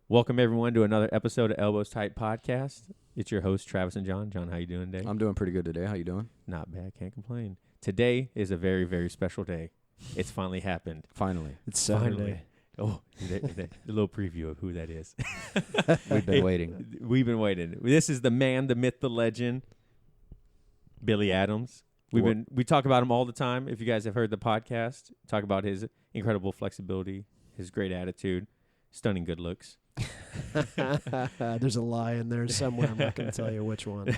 Welcome, everyone, to another episode of Elbows Tight Podcast. It's your host, Travis and John. John, how you doing today? I'm doing pretty good today. How you doing? Not bad. Can't complain. Today is a very, very special day. It's finally happened. Finally. It's Saturday. Finally. Oh, a little preview of who that is. We've been waiting. We've been waiting. This is the man, the myth, the legend, Billy Adams. We talk about him all the time. If you guys have heard the podcast, talk about his incredible flexibility, his great attitude, stunning good looks. There's a lie in there somewhere. I'm not going to tell you which one.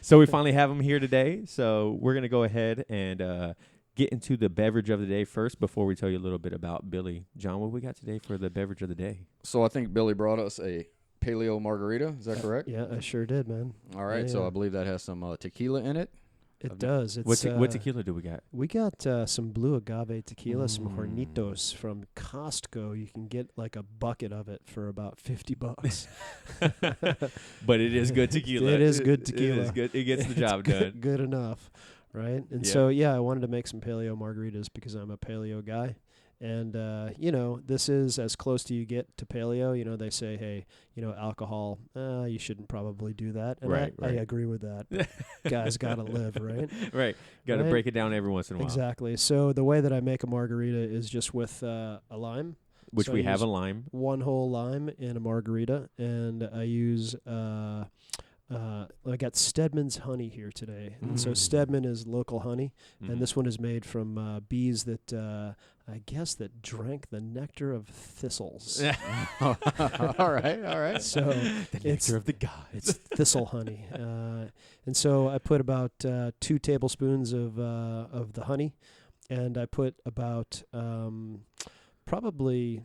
So we finally have him here today. So we're going to go ahead and get into the beverage of the day first before we tell you a little bit about Billy. John, what we got today for the beverage of the day? So I think Billy brought us a paleo margarita. Is that correct? Yeah, I sure did, man. All right. Yeah, so yeah. I believe that has some tequila in it. It does. What tequila do we got? We got some blue agave tequila, some Hornitos from Costco. You can get like a bucket of it for about $50. But it is good tequila. It is good tequila. It is good. It gets the job done. Good enough, right? And Yeah. so, I wanted to make some paleo margaritas because I'm a paleo guy. And, this is as close to you get to paleo. They say, hey, alcohol, you shouldn't probably do that. And Right. I agree with that. Guys got to live, right? Right. Got to Right. break it down every once in a while. Exactly. So the way that I make a margarita is just with a lime. Which So we I have use a lime. one whole lime in a margarita, and I use I got Stedman's honey here today. And so Stedman is local honey, and this one is made from bees that I guess that drank the nectar of thistles. All right. So The nectar of the gods. it's thistle honey, and so I put about 2 tablespoons of the honey, and I put about probably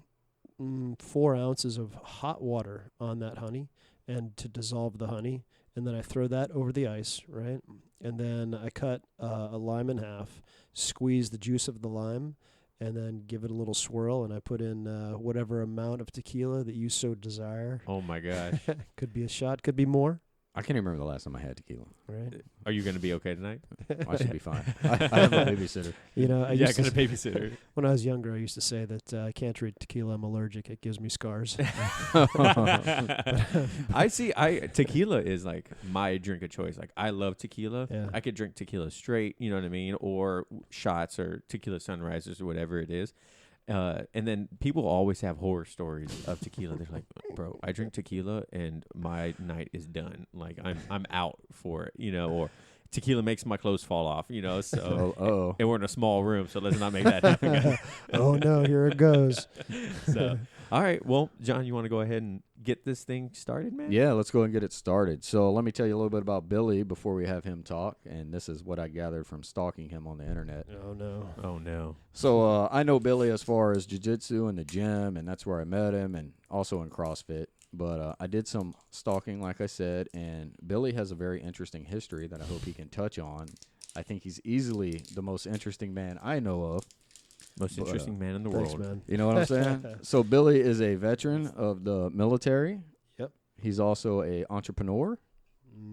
4 ounces of hot water on that honey, and to dissolve the honey, and then I throw that over the ice, right? And then I cut a lime in half, squeeze the juice of the lime, and then give it a little swirl, and I put in whatever amount of tequila that you so desire. Oh, my gosh. Could be a shot, could be more, I can't even remember the last time I had tequila. right? Are you going to be okay tonight? I should be fine. I have a babysitter. I Yeah, used got a to, babysitter. when I was younger, I used to say that I can't drink tequila, I'm allergic, it gives me scars. Tequila is like my drink of choice. Like, I love tequila. Yeah. I could drink tequila straight, you know what I mean? Or shots or tequila sunrises or whatever it is. And then people always have horror stories of tequila. They're like, bro, I drink tequila and my night is done. Like, I'm out for it, or tequila makes my clothes fall off, so and we're in a small room, so let's not make that happen, guys. Oh, no, here it goes. So, all right, well, John, you want to go ahead and get this thing started, man? Yeah, let's go and get it started. So let me tell you a little bit about Billy before we have him talk, and this is what I gathered from stalking him on the internet. Oh, no. Oh, no. So I know Billy as far as jiu-jitsu and the gym, and that's where I met him, and also in CrossFit. But I did some stalking, like I said, and Billy has a very interesting history that I hope he can touch on. I think he's easily the most interesting man I know of. Most interesting man in the Thanks, world. man. You know what I'm saying? So Billy is a veteran of the military. Yep. He's also a entrepreneur,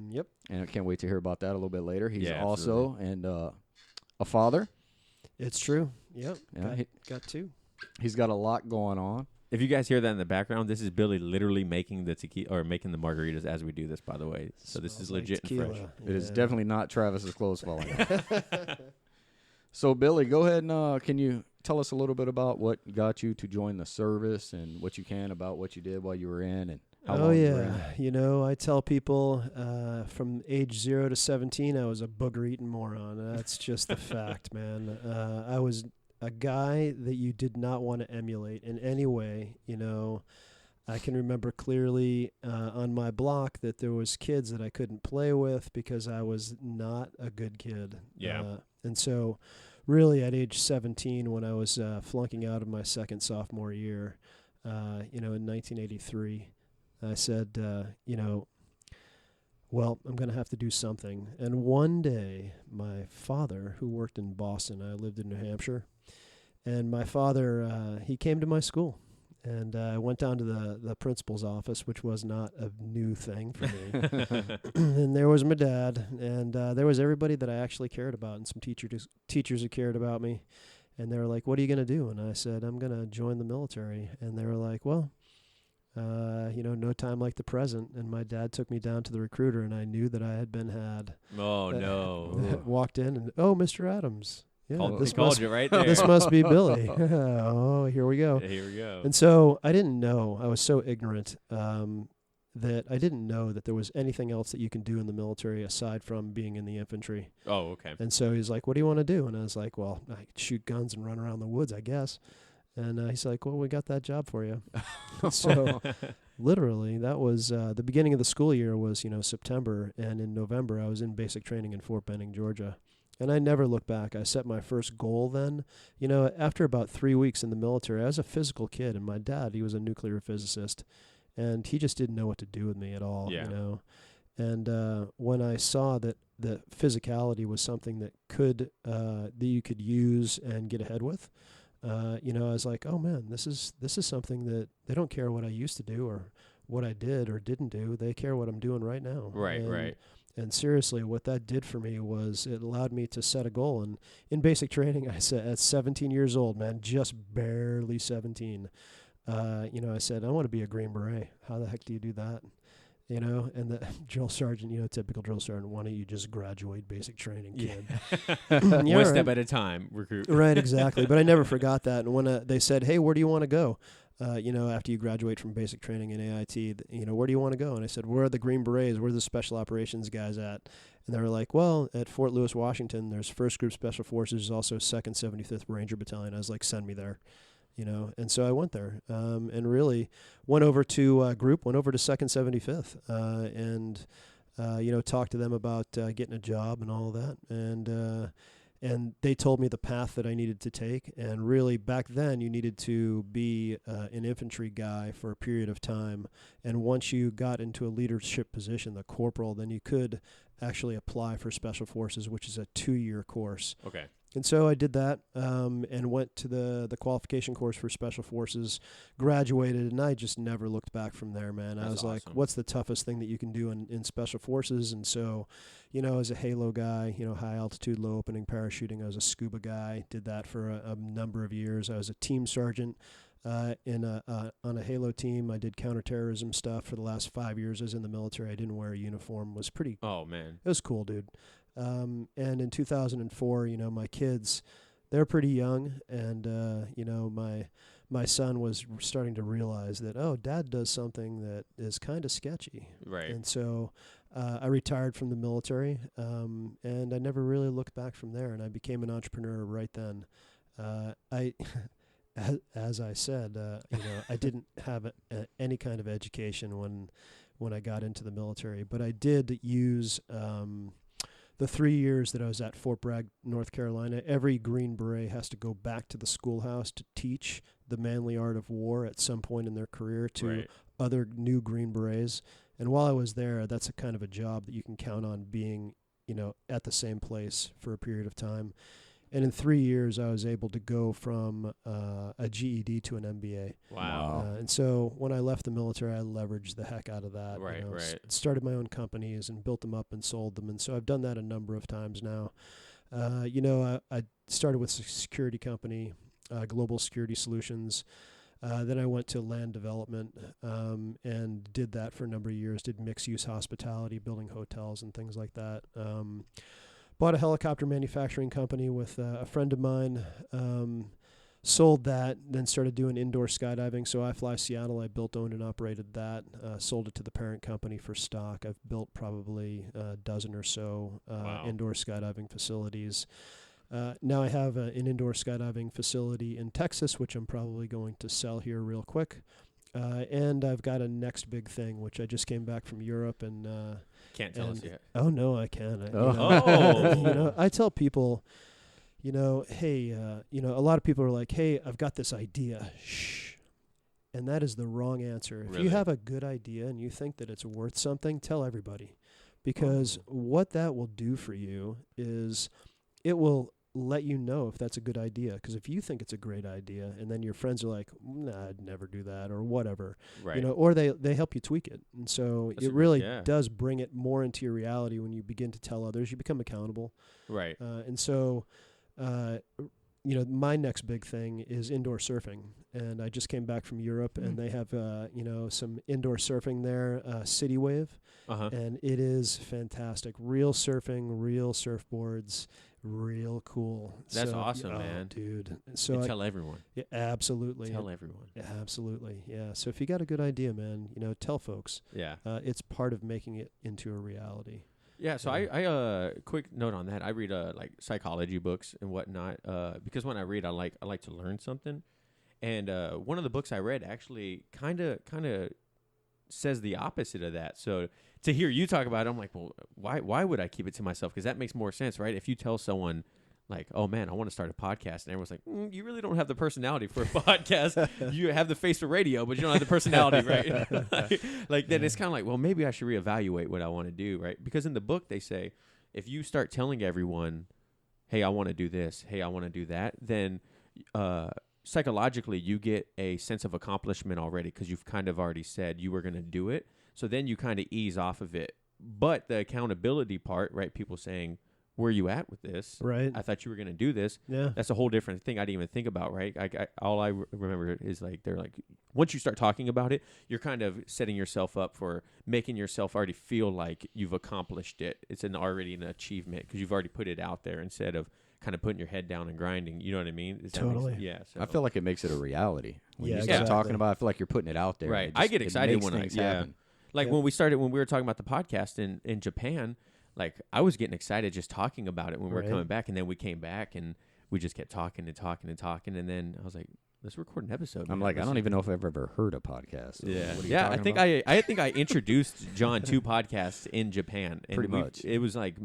Yep. and I can't wait to hear about that a little bit later. He's Yeah, also a father. It's true. Yep. Yeah, Got 2. he's got a lot going on. If you guys hear that in the background, this is Billy literally making the tequila or making the margaritas as we do this, by the way. So this is Smells like legit and fresh. tequila. It is Yeah. definitely not Travis's clothes falling off. So, Billy, go ahead and can you tell us a little bit about what got you to join the service and what you can about what you did while you were in and how Oh, long you were in? yeah. I tell people from age 0 to 17, I was a booger-eating moron. That's just the fact, man. I was a guy that you did not want to emulate in any way. I can remember clearly on my block that there was kids that I couldn't play with because I was not a good kid. Yeah. And so really at age 17 when I was flunking out of my second sophomore year, in 1983, I said, well, I'm going to have to do something. And one day my father, who worked in Boston, I lived in New Hampshire, and my father, he came to my school. And I went down to the principal's office, which was not a new thing for me. And there was my dad, and there was everybody that I actually cared about, and some teachers who cared about me. And they were like, "What are you going to do?" And I said, "I'm going to join the military." And they were like, "Well, no time like the present. And my dad took me down to the recruiter, and I knew that I had been had. Oh, no. Walked in and, Mr. Adams. Yeah, They called you right there. this must be Billy. Oh, here we go. Here we go. And so I didn't know. I was so ignorant that I didn't know that there was anything else that you can do in the military aside from being in the infantry. Oh, okay. And so he's like, what do you want to do? And I was like, well, I could shoot guns and run around the woods, I guess. And he's like, well, we got that job for you. So literally that was the beginning of the school year was, September. And in November, I was in basic training in Fort Benning, Georgia. And I never looked back. I set my first goal then. After about 3 weeks in the military, I was a physical kid. And my dad, he was a nuclear physicist. And he just didn't know what to do with me at all, And when I saw that the physicality was something that that you could use and get ahead with, I was like, oh man, this is something that they don't care what I used to do or what I did or didn't do. They care what I'm doing right now. Right. And seriously, what that did for me was it allowed me to set a goal. And in basic training, I said at 17 years old, man, just barely 17. I said, I want to be a Green Beret. How the heck do you do that? And the drill sergeant, typical drill sergeant, why don't you just graduate basic training, kid? One step at a time, recruit. Right, exactly. But I never forgot that. And when they said, hey, where do you want to go? After you graduate from basic training in AIT, where do you want to go? And I said, where are the Green Berets? Where are the special operations guys at? And they were like, well, at Fort Lewis, Washington, there's 1st Group Special Forces, there's also 2nd 75th Ranger Battalion. I was like, send me there. And so I went there and really went over to 2nd 75th talked to them about getting a job and all of that. And they told me the path that I needed to take. And really back then you needed to be an infantry guy for a period of time. And once you got into a leadership position, the corporal, then you could actually apply for Special Forces, which is a 2-year course. Okay. And so I did that and went to the qualification course for Special Forces, graduated, and I just never looked back from there, man. That's I was awesome. like, what's the toughest thing that you can do in Special Forces? And so, as a Halo guy, high altitude, low opening parachuting, I was a scuba guy, did that for a number of years. I was a team sergeant on a Halo team. I did counterterrorism stuff for the last 5 years. I was in the military. I didn't wear a uniform. Was pretty. Oh, man. It was cool, dude. And in 2004, my kids, they're pretty young, and my son was starting to realize that, oh, Dad does something that is kind of sketchy. Right. And so I retired from the military, and I never really looked back from there, and I became an entrepreneur right then. As I said, I didn't have any kind of education when I got into the military, but I did use the 3 years that I was at Fort Bragg, North Carolina. Every Green Beret has to go back to the schoolhouse to teach the manly art of war at some point in their career to other new Green Berets. And while I was there, that's a kind of a job that you can count on being, at the same place for a period of time. And in 3 years, I was able to go from a GED to an MBA. Wow. And so when I left the military, I leveraged the heck out of that. Right. Started my own companies and built them up and sold them. And so I've done that a number of times now. I started with a security company, Global Security Solutions. Then I went to land development and did that for a number of years, did mixed-use hospitality, building hotels and things like that. Bought a helicopter manufacturing company with a friend of mine, sold that, then started doing indoor skydiving. So iFly Seattle, I built, owned, and operated that, sold it to the parent company for stock. I've built probably a dozen or so indoor skydiving facilities. Now I have an indoor skydiving facility in Texas, which I'm probably going to sell here real quick. And I've got a next big thing, which I just came back from Europe and can't tell us yet. Oh no, I can. I tell people, hey, a lot of people are like, hey, I've got this idea. Shh. And that is the wrong answer. If you have a good idea and you think that it's worth something, tell everybody, because what that will do for you is it will let you know if that's a good idea. Because if you think it's a great idea and then your friends are like, nah, I'd never do that or whatever, or they help you tweak it. And so it really does bring it more into your reality when you begin to tell others. You become accountable. Right. And so my next big thing is indoor surfing, and I just came back from Europe, and they have some indoor surfing there, City Wave, and it is fantastic. Real surfing, real surfboards, real cool. That's awesome, man, dude. So tell everyone. Yeah, absolutely. Tell everyone. Yeah, absolutely. Yeah. So if you got a good idea, man, tell folks. Yeah. It's part of making it into a reality. Yeah, so I quick note on that. I read like psychology books and whatnot because when I read, I like to learn something. And one of the books I read actually kind of says the opposite of that. So to hear you talk about it, I'm like, well, why would I keep it to myself? Because that makes more sense, right? If you tell someone like, oh man, I want to start a podcast, and everyone's like, you really don't have the personality for a podcast. You have the face for radio, but you don't have the personality, right? Then it's kind of like, well, maybe I should reevaluate what I want to do, right? Because in the book they say, if you start telling everyone, hey, I want to do this, hey, I want to do that, then psychologically you get a sense of accomplishment already because you've kind of already said you were going to do it. So then you kind of ease off of it. But the accountability part, right? People saying, where are you at with this? Right. I thought you were going to do this. Yeah. That's a whole different thing I didn't even think about, right? All I remember is like, they're like, once you start talking about it, you're kind of setting yourself up for making yourself already feel like you've accomplished it. It's already an achievement because you've already put it out there instead of kind of putting your head down and grinding. You know what I mean? Totally. Yeah. So. I feel like it makes it a reality. When you start exactly. talking about it, I feel like you're putting it out there. Right. I get excited when things happen. Like when we were talking about the podcast in Japan, like I was getting excited just talking about it when we were coming back, and then we came back and we just kept talking and talking and talking, and then I was like, let's record an episode. I'm like, I don't even know if I've ever heard a podcast. Yeah. I think I introduced John to podcasts in Japan. And Pretty much. It was like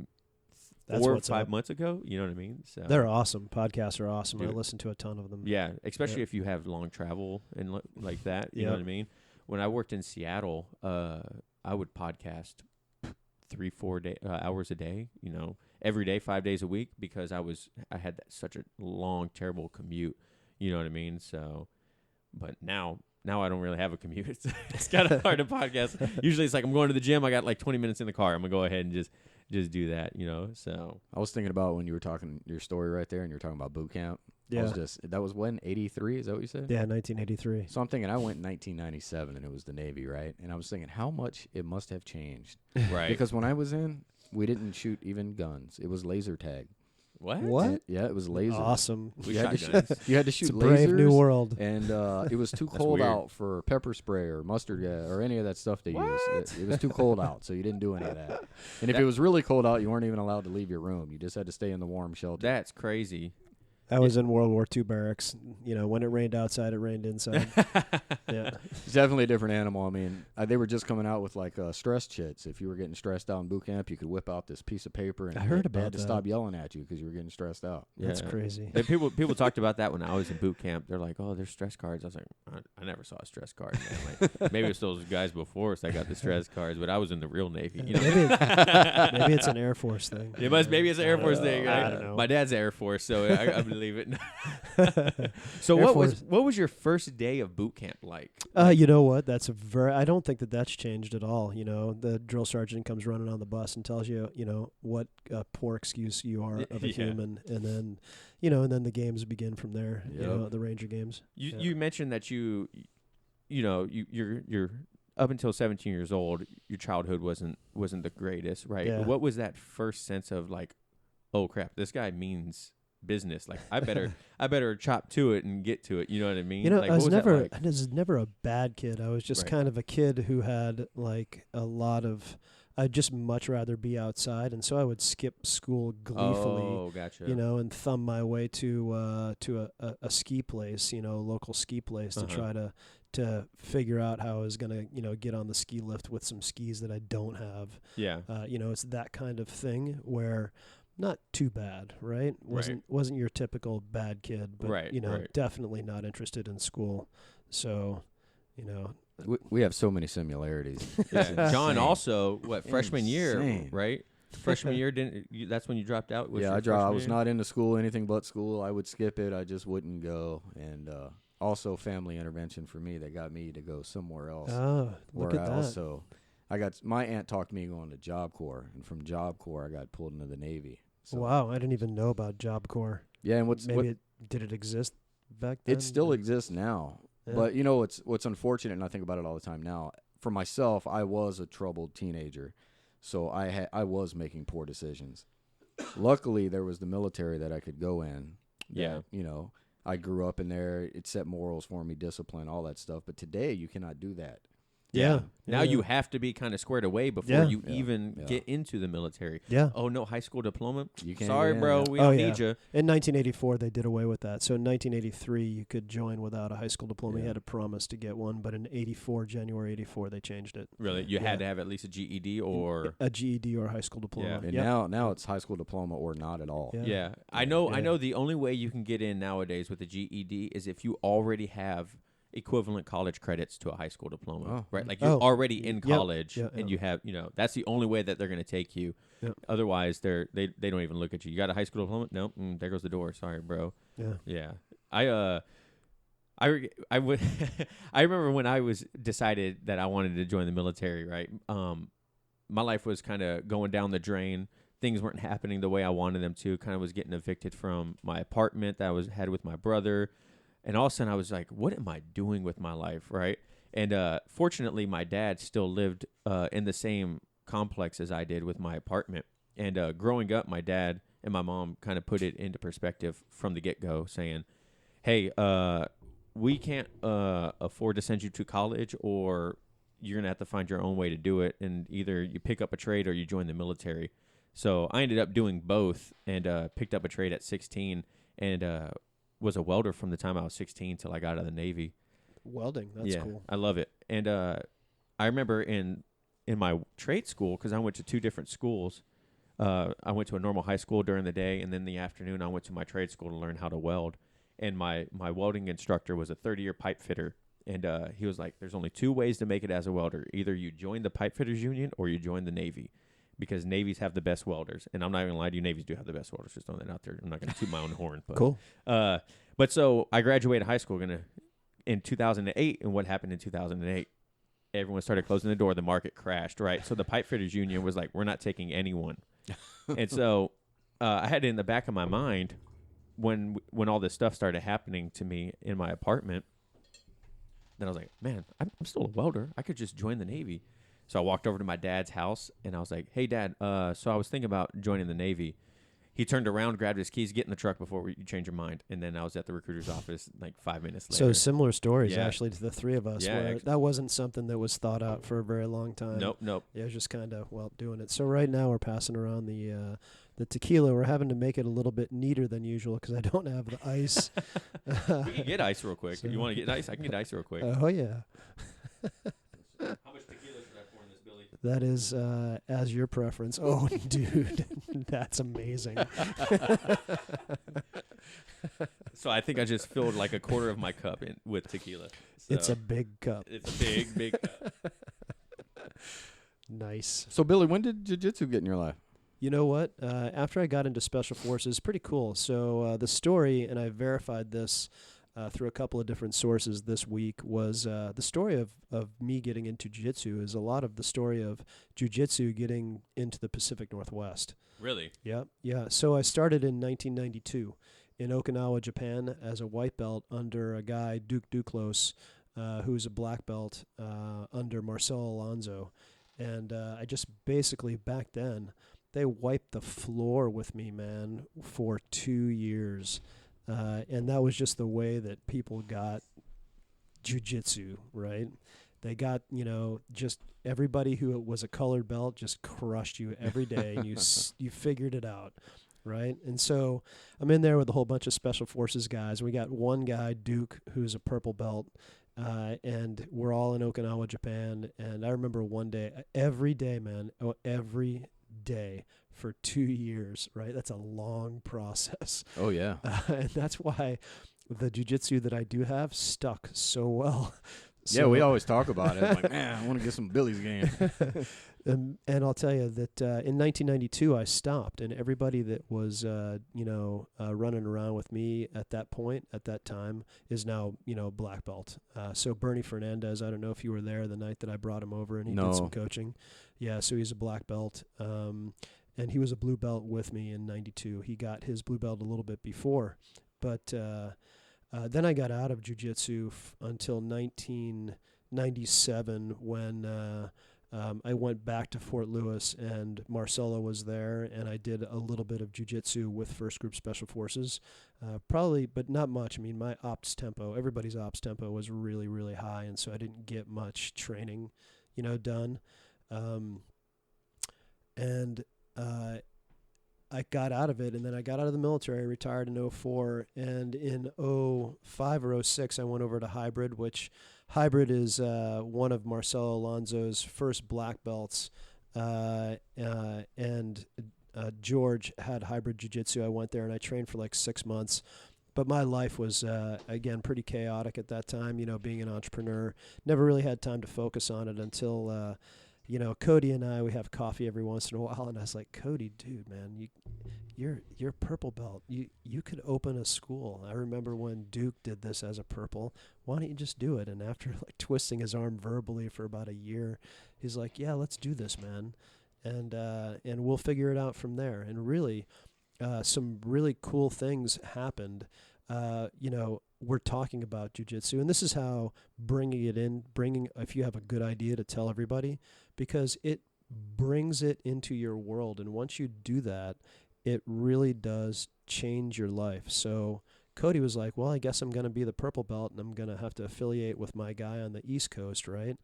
4 or 5 months ago. You know what I mean? So they're awesome. Podcasts are awesome. Dude. I listen to a ton of them. Yeah, especially if you have long travel and like that. You know what I mean? When I worked in Seattle, I would podcast 3-4 hours a day, every day, 5 days a week, because I had such a long, terrible commute. You know what I mean? So, but now I don't really have a commute. It's kind of hard to podcast. Usually it's like I'm going to the gym. I got like 20 minutes in the car. I'm going to go ahead and just do that, so. I was thinking about when you were talking your story right there and you were talking about boot camp. Yeah. That was when, 83? Is that what you said? Yeah, 1983. So I'm thinking I went in 1997 and it was the Navy, right? And I was thinking how much it must have changed. Right. Because when I was in, we didn't shoot even guns. It was laser tag. What? What? Yeah, it was laser. Awesome. We shot guns. You had to shoot It's a brave lasers. new world. And it was too cold weird. out for pepper spray or mustard gas or any of that stuff they use. It was too cold out, so you didn't do any of that. And if it was really cold out, you weren't even allowed to leave your room. You just had to stay in the warm shelter. That's crazy. I was in World War II barracks. When it rained outside, it rained inside. Yeah. It's definitely a different animal. I mean, they were just coming out with like stress chits. If you were getting stressed out in boot camp, you could whip out this piece of paper and I heard they about had to that. stop yelling at you because you were getting stressed out. That's crazy. And people talked about that when I was in boot camp. They're like, oh, there's stress cards. I was like, I never saw a stress card. Man. Like, maybe it's those guys before us that got the stress cards, but I was in the real Navy. Maybe it's an Air Force thing. Maybe it's an Air Force thing. Right? I don't know. My dad's Air Force, so I believe it. So Air what Force. was your first day of boot camp like? You know what? I don't think that's changed at all. The drill sergeant comes running on the bus and tells you, what poor excuse you are of a human, and then, and then the games begin from there. Yep. The Ranger games. You mentioned that you're up until 17 years old, your childhood wasn't the greatest, right? Yeah. What was that first sense of like, oh crap, this guy means business. Like I better chop to it and get to it. You know what I mean? Like, I was like? never a bad kid. I was just kind of a kid who had like a lot of. I'd just much rather be outside, and so I would skip school gleefully. Oh, gotcha. And thumb my way to a ski place, local ski place to try to figure out how I was gonna get on the ski lift with some skis that I don't have. Yeah. It's that kind of thing where. Not too bad, right? Wasn't your typical bad kid, but definitely not interested in school. So, We have so many similarities. Yeah. John also freshman year, Insane. right? Freshman year that's when you dropped out. I was not into school, anything but school. I would skip it. I just wouldn't go, and also family intervention for me that got me to go somewhere else. Oh, look at that. My aunt talked me going to Job Corps, and from Job Corps I got pulled into the Navy. So. Wow, I didn't even know about Job Corps. Yeah, and Did it exist back then? It still exists now. Yeah. But, you know, what's unfortunate, and I think about it all the time now, for myself, I was a troubled teenager. So I was making poor decisions. Luckily, there was the military that I could go in. Yeah. You know, I grew up in there. It set morals for me, discipline, all that stuff. But today, you cannot do that. Yeah. Now Yeah. you have to be kind of squared away before Yeah. you Yeah. even Yeah. get into the military. Yeah. Oh, no high school diploma? You can't Sorry, get in, bro. yeah. We Oh, don't yeah. need you. In 1984, they did away with that. So in 1983, you could join without a high school diploma. You Yeah. had to promise to get one. But in January 84, they changed it. Really? You Yeah. had to have at least a GED or... A GED or a high school diploma. Yeah. And Yep. now it's high school diploma or not at all. Yeah. Yeah. I know Yeah. the only way you can get in nowadays with a GED is if you already have equivalent college credits to a high school diploma, Oh. right? Like you're Oh. already in Yep. college Yeah, and yeah. you have, that's the only way that they're going to take you. Yep. Otherwise, they don't even look at you. You got a high school diploma? Nope. There goes the door. Sorry, bro. Yeah. Yeah. I would I remember when I was decided that I wanted to join the military, right? My life was kind of going down the drain. Things weren't happening the way I wanted them to. Kind of was getting evicted from my apartment that I had with my brother. And all of a sudden I was like, what am I doing with my life, right? And fortunately, my dad still lived in the same complex as I did with my apartment. And growing up, my dad and my mom kind of put it into perspective from the get-go, saying, hey, we can't afford to send you to college, or you're going to have to find your own way to do it. And either you pick up a trade or you join the military. So I ended up doing both and picked up a trade at 16 and was a welder from the time I was 16 till I got out of the Navy. Welding. That's cool. I love it. And I remember in my trade school, because I went to two different schools, I went to a normal high school during the day, and then in the afternoon I went to my trade school to learn how to weld. And my welding instructor was a 30-year pipe fitter. And he was like, there's only two ways to make it as a welder. Either you join the pipe fitters union or you join the Navy, because Navies have the best welders. And I'm not going to lie to you, Navies do have the best welders. Just throwing that out there. I'm not going to toot my own horn. But, Cool. But so I graduated high school in 2008. And what happened in 2008? Everyone started closing the door. The market crashed, right? So the pipe fitters union was like, we're not taking anyone. And so I had it in the back of my mind when all this stuff started happening to me in my apartment. Then I was like, man, I'm still a welder. I could just join the Navy. So I walked over to my dad's house, and I was like, hey, Dad, so I was thinking about joining the Navy. He turned around, grabbed his keys, get in the truck before you change your mind. And then I was at the recruiter's office like 5 minutes later. So similar stories, Yeah. actually, to the three of us. Yeah, Where actually. that wasn't something that was thought out for a very long time. Nope. Yeah, it was just kind of, doing it. So right now we're passing around the tequila. We're having to make it a little bit neater than usual because I don't have the ice. We can get ice real quick. So- You want to get ice? I can get ice real quick. Oh, yeah. How much tequila should I pour in this, Billy? That is as your preference. Oh, dude, that's amazing. So I think I just filled like a quarter of my cup with tequila. So It's a big cup. it's a big cup. Nice. So, Billy, when did jiu-jitsu get in your life? You know what? After I got into Special Forces, pretty cool. So the story, and I verified this through a couple of different sources this week, was the story of me getting into jiu-jitsu is a lot of the story of jiu-jitsu getting into the Pacific Northwest. Really? Yeah, yeah. So I started in 1992 in Okinawa, Japan, as a white belt under a guy, Duke Duclos, who's a black belt under Marcelo Alonso. And I just basically, back then, they wiped the floor with me, man, for 2 years. And that was just the way that people got jiu-jitsu, right? They got, just everybody who was a colored belt just crushed you every day, and you figured it out, right? And so I'm in there with a whole bunch of Special Forces guys. We got one guy, Duke, who's a purple belt, and we're all in Okinawa, Japan. And I remember one day, every day, man, every day for 2 years, right? That's a long process. Oh, yeah. And that's why the jiu-jitsu that I do have stuck so well. Yeah, we always talk about it. Like, man, I want to get some Billy's game. And I'll tell you that in 1992 I stopped, and everybody that was running around with me at that point, at that time, is now black belt. So Bernie Fernandez, I don't know if you were there the night that I brought him over and he did some coaching. Yeah, so he's a black belt, and he was a blue belt with me in 92. He got his blue belt a little bit before But then I got out of jiu-jitsu until 1997 when I went back to Fort Lewis, and Marcelo was there, and I did a little bit of jiu-jitsu with First Group Special Forces, probably, but not much. I mean, my ops tempo, everybody's ops tempo was really, really high, and so I didn't get much training, done. I got out of it, and then I got out of the military, retired in 04, and in 05 or 06, I went over to Hybrid, which Hybrid is one of Marcelo Alonso's first black belts, and George had Hybrid Jiu-Jitsu. I went there, and I trained for like 6 months, but my life was, again, pretty chaotic at that time, being an entrepreneur. Never really had time to focus on it until... Cody and I, we have coffee every once in a while, and I was like, Cody, dude, man, you're purple belt. You could open a school. I remember when Duke did this as a purple. Why don't you just do it? And after like twisting his arm verbally for about a year, he's like, yeah, let's do this, man, and we'll figure it out from there. And really, some really cool things happened. We're talking about jiu-jitsu, and this is how bringing if you have a good idea to tell everybody, because it brings it into your world. And once you do that, it really does change your life. So Cody was like, well, I guess I'm going to be the purple belt, and I'm going to have to affiliate with my guy on the East Coast, right?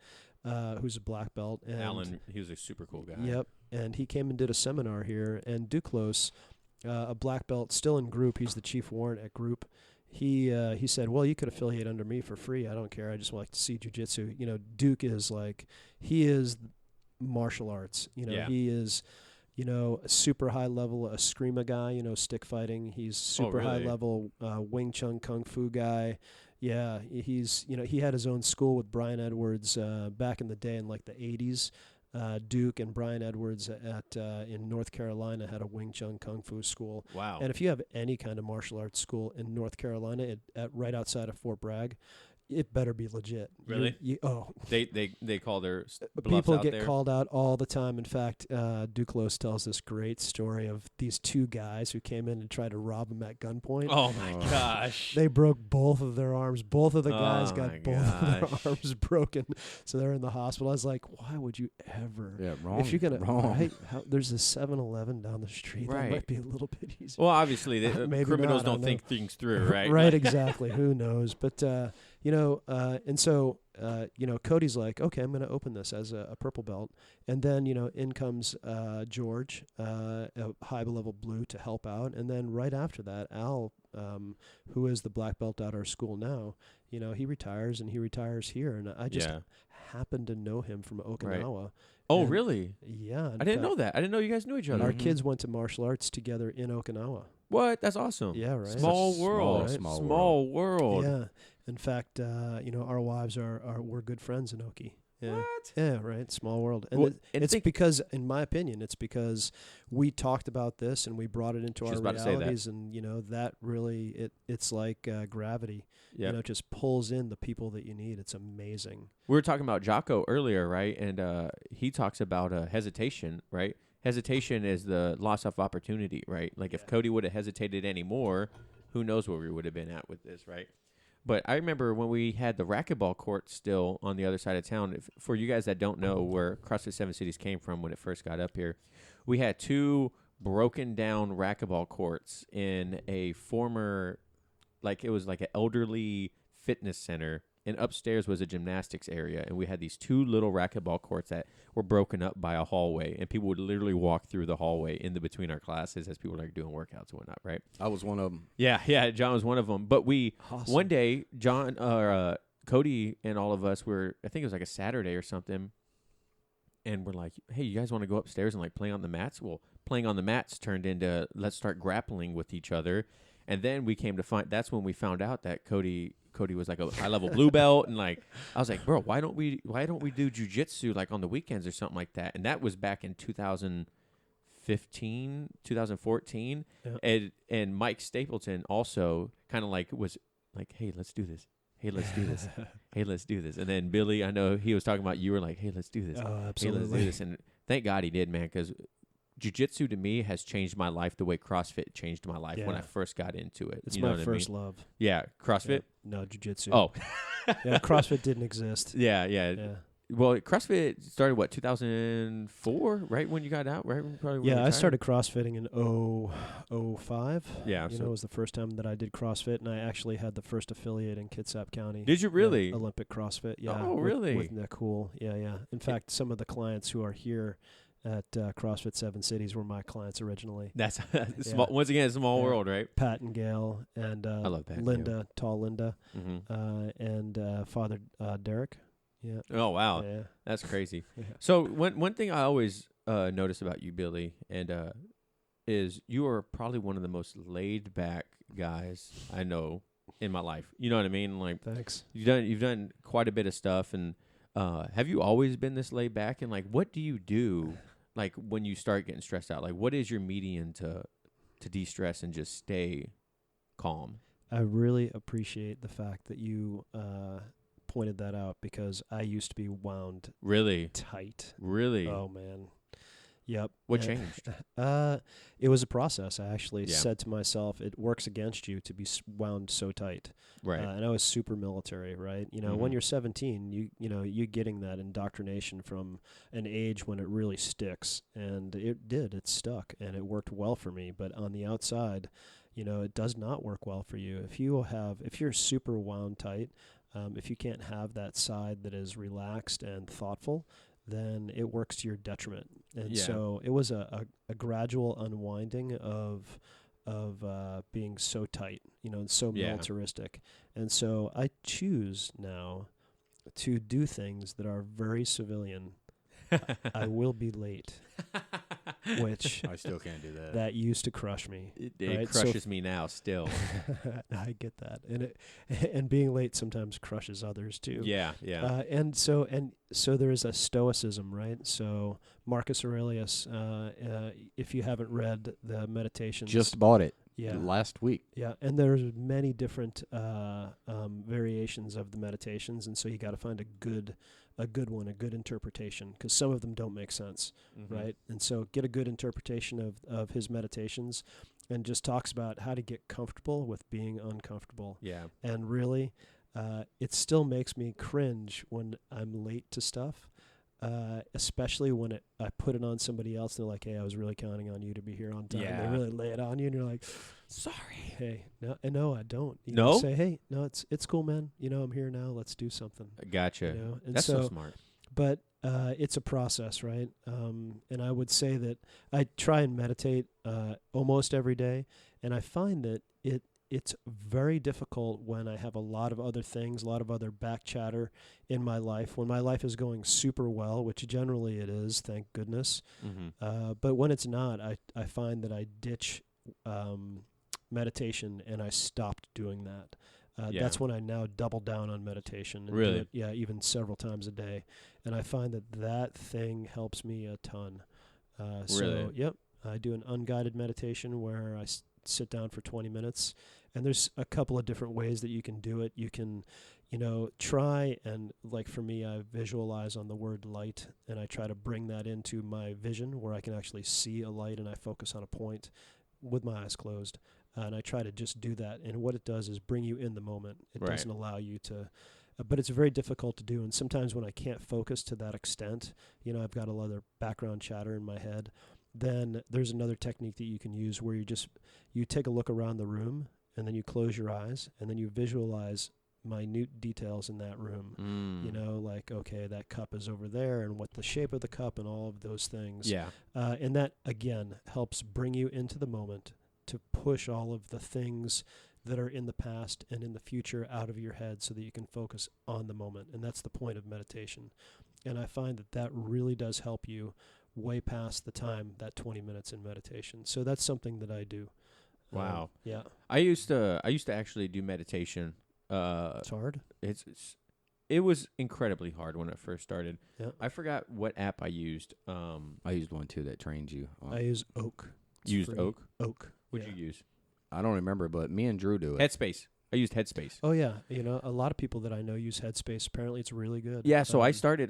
Who's a black belt. And Alan, he was a super cool guy. Yep. And he came and did a seminar here, and Duclos, a black belt, still in group. He's the chief warrant at group. He said, well, you could affiliate under me for free. I don't care. I just like to see jiu-jitsu. Duke is like, he is martial arts. He is, a super high level, a Eskrima guy, stick fighting. He's super high level Wing Chun Kung Fu guy. Yeah, he's, he had his own school with Brian Edwards back in the day in like the 80s. Duke and Brian Edwards in North Carolina had a Wing Chun Kung Fu school. Wow. And if you have any kind of martial arts school in North Carolina, right outside of Fort Bragg, it better be legit. Really? They call their bluffs people out get there? called out all the time. In fact, Duclos tells this great story of these two guys who came in and tried to rob him at gunpoint. Oh my gosh. They broke both of their arms. Both of the guys got my both of their gosh. arms broken, so they're in the hospital. I was like, why would you ever? Yeah, wrong. If you're gonna, wrong. right? There's a 7-Eleven down the street. Right. That might be a little bit easier. Well, obviously, Maybe criminals not, I don't know. think things through, right? Right, exactly. Who knows? But and so Cody's like, okay, I'm going to open this as a purple belt, and then in comes George, a high level blue, to help out, and then right after that, Al, who is the black belt at our school now, he retires, and he retires here, and I just happened to know him from Okinawa. Right. Oh, And really? Yeah, I didn't know that. I didn't know you guys knew each other. Our kids went to martial arts together in Okinawa. What? That's awesome. Yeah, right. Small Such world. right? Small world. Yeah. In fact, our wives we're good friends in Oki. Yeah. What? Yeah, right. Small world. And Well, and it's think- because, in my opinion, it's because we talked about this and we brought it into Just our about to say that. realities, and that really it's like gravity. Yep. It just pulls in the people that you need. It's amazing. We were talking about Jocko earlier, right? And he talks about hesitation, right? Hesitation is the loss of opportunity, right? Like if Cody would have hesitated anymore, who knows where we would have been at with this, right? But I remember when we had the racquetball court still on the other side of town. For you guys that don't know where CrossFit 7 Cities came from when it first got up here, we had two broken down racquetball courts in a former, it was like an elderly fitness center. And upstairs was a gymnastics area, and we had these two little racquetball courts that were broken up by a hallway, and people would literally walk through the hallway in the between our classes as people were doing workouts and whatnot, right? I was one of them. Yeah, John was one of them. But Awesome. one day, Cody and all of us were, I think it was like a Saturday or something, and we're like, hey, you guys want to go upstairs and play on the mats? Well, playing on the mats turned into let's start grappling with each other, and then we came to find that's when we found out that Cody was like a high level blue belt, and I was like, bro, why don't we do jujitsu on the weekends or something like that? And that was back in 2015, 2014, Yeah. and Mike Stapleton also kind of was like, hey, let's do this. Hey, let's do this. Hey, let's do this. And then Billy, I know he was talking about, you were like, hey, let's do this. Oh, Hey, absolutely. let's do this. And thank God he did, man, because jiu-jitsu to me has changed my life the way CrossFit changed my life when I Yeah. first got into it. It's you know my what first I mean? love. Yeah, CrossFit. Yeah. No, jiu-jitsu. Oh, Yeah, CrossFit didn't exist. yeah. Yeah. Well, CrossFit started, 2004, right when you got out, right? Probably when you Yeah, I retired? started CrossFitting in 05. Yeah, You so know, it was the first time that I did CrossFit, and I actually had the first affiliate in Kitsap County. Did you really? Yeah, Olympic CrossFit, yeah. Oh, really? With Nick Cool, yeah. In fact, some of the clients who are here at CrossFit 7 Cities were my clients originally. That's small. Once again, it's a small Yeah. world, right? Pat and Gail, and I love Pat and Linda, tall Linda, Mm-hmm. and Father Derek. Yeah. Oh, wow. Yeah. That's crazy. Yeah. So one thing I always notice about you, Billy, and is you are probably one of the most laid back guys I know in my life. You know what I mean? Like Thanks. you've done quite a bit of stuff, and have you always been this laid back? And like, what do you do like when you start getting stressed out? Like, what is your median to de-stress and just stay calm? I really appreciate the fact that you pointed that out, because I used to be wound Really, tight. really. Oh man. Yep. What And- changed? It was a process. I actually Yeah. said to myself, it works against you to be wound so tight. Right. And I was super military, right? You know, when Mhm. you're 17, you're getting that indoctrination from an age when it really sticks, and it stuck, and it worked well for me. But on the outside, it does not work well for you. If you're super wound tight, if you can't have that side that is relaxed and thoughtful, then it works to your detriment. And Yeah. so it was a gradual unwinding of being so tight, and so Yeah. militaristic. And so I choose now to do things that are very civilian. I will be late, which I still can't do that. that used to crush me. It right? So crushes me now still. I get that, and being late sometimes crushes others too. Yeah. And so there is a stoicism, right? So Marcus Aurelius, if you haven't read the Meditations, Just bought it yeah, last week. yeah, and there's many different variations of the Meditations, and so you got to find a good one, a good interpretation, because some of them don't make sense, Mhm. right? And so get a good interpretation of his Meditations, and just talks about how to get comfortable with being uncomfortable. Yeah. And really, it still makes me cringe when I'm late to stuff, especially when I put it on somebody else. They're like, "Hey, I was really counting on you to be here on time." Yeah. They really lay it on you, and you're like, Sorry. "Hey, no, I don't." You No? say, "Hey, no, it's cool, man. I'm here now. Let's do something." Gotcha. And That's so smart. But it's a process, right? And I would say that I try and meditate almost every day, and I find that it's very difficult when I have a lot of other things, a lot of other back chatter in my life. When my life is going super well, which generally it is, thank goodness. Mm-hmm. But when it's not, I find that I ditch meditation, and I stopped doing that. Yeah. That's when I now double down on meditation. And Really? do it, even several times a day. And I find that thing helps me a ton. So, Really? yep, I do an unguided meditation where I sit down for 20 minutes. And there's a couple of different ways that you can do it. You can, try and, like for me, I visualize on the word light, and I try to bring that into my vision where I can actually see a light, and I focus on a point with my eyes closed. And I try to just do that. And what it does is bring you in the moment. It Right. doesn't allow you to, but it's very difficult to do. And sometimes when I can't focus to that extent, I've got a lot of background chatter in my head, then there's another technique that you can use where you take a look around the room, and then you close your eyes, and then you visualize minute details in that room. Like, okay, that cup is over there, and what the shape of the cup, and all of those things. Yeah. And that, again, helps bring you into the moment, to push all of the things that are in the past and in the future out of your head, so that you can focus on the moment. And that's the point of meditation. And I find that really does help you way past the time, that 20 minutes in meditation. So that's something that I do. Wow. Yeah. I used to actually do meditation. It's hard. It was incredibly hard when it first started. Yeah. I forgot what app I used. I used one too that trained you. I use Oak. It's Used free. Oak. Oak. What'd Yeah. you use? I don't remember, but me and Drew do it. Headspace. I used Headspace. Oh yeah, a lot of people that I know use Headspace. Apparently, it's really good. Yeah, so I started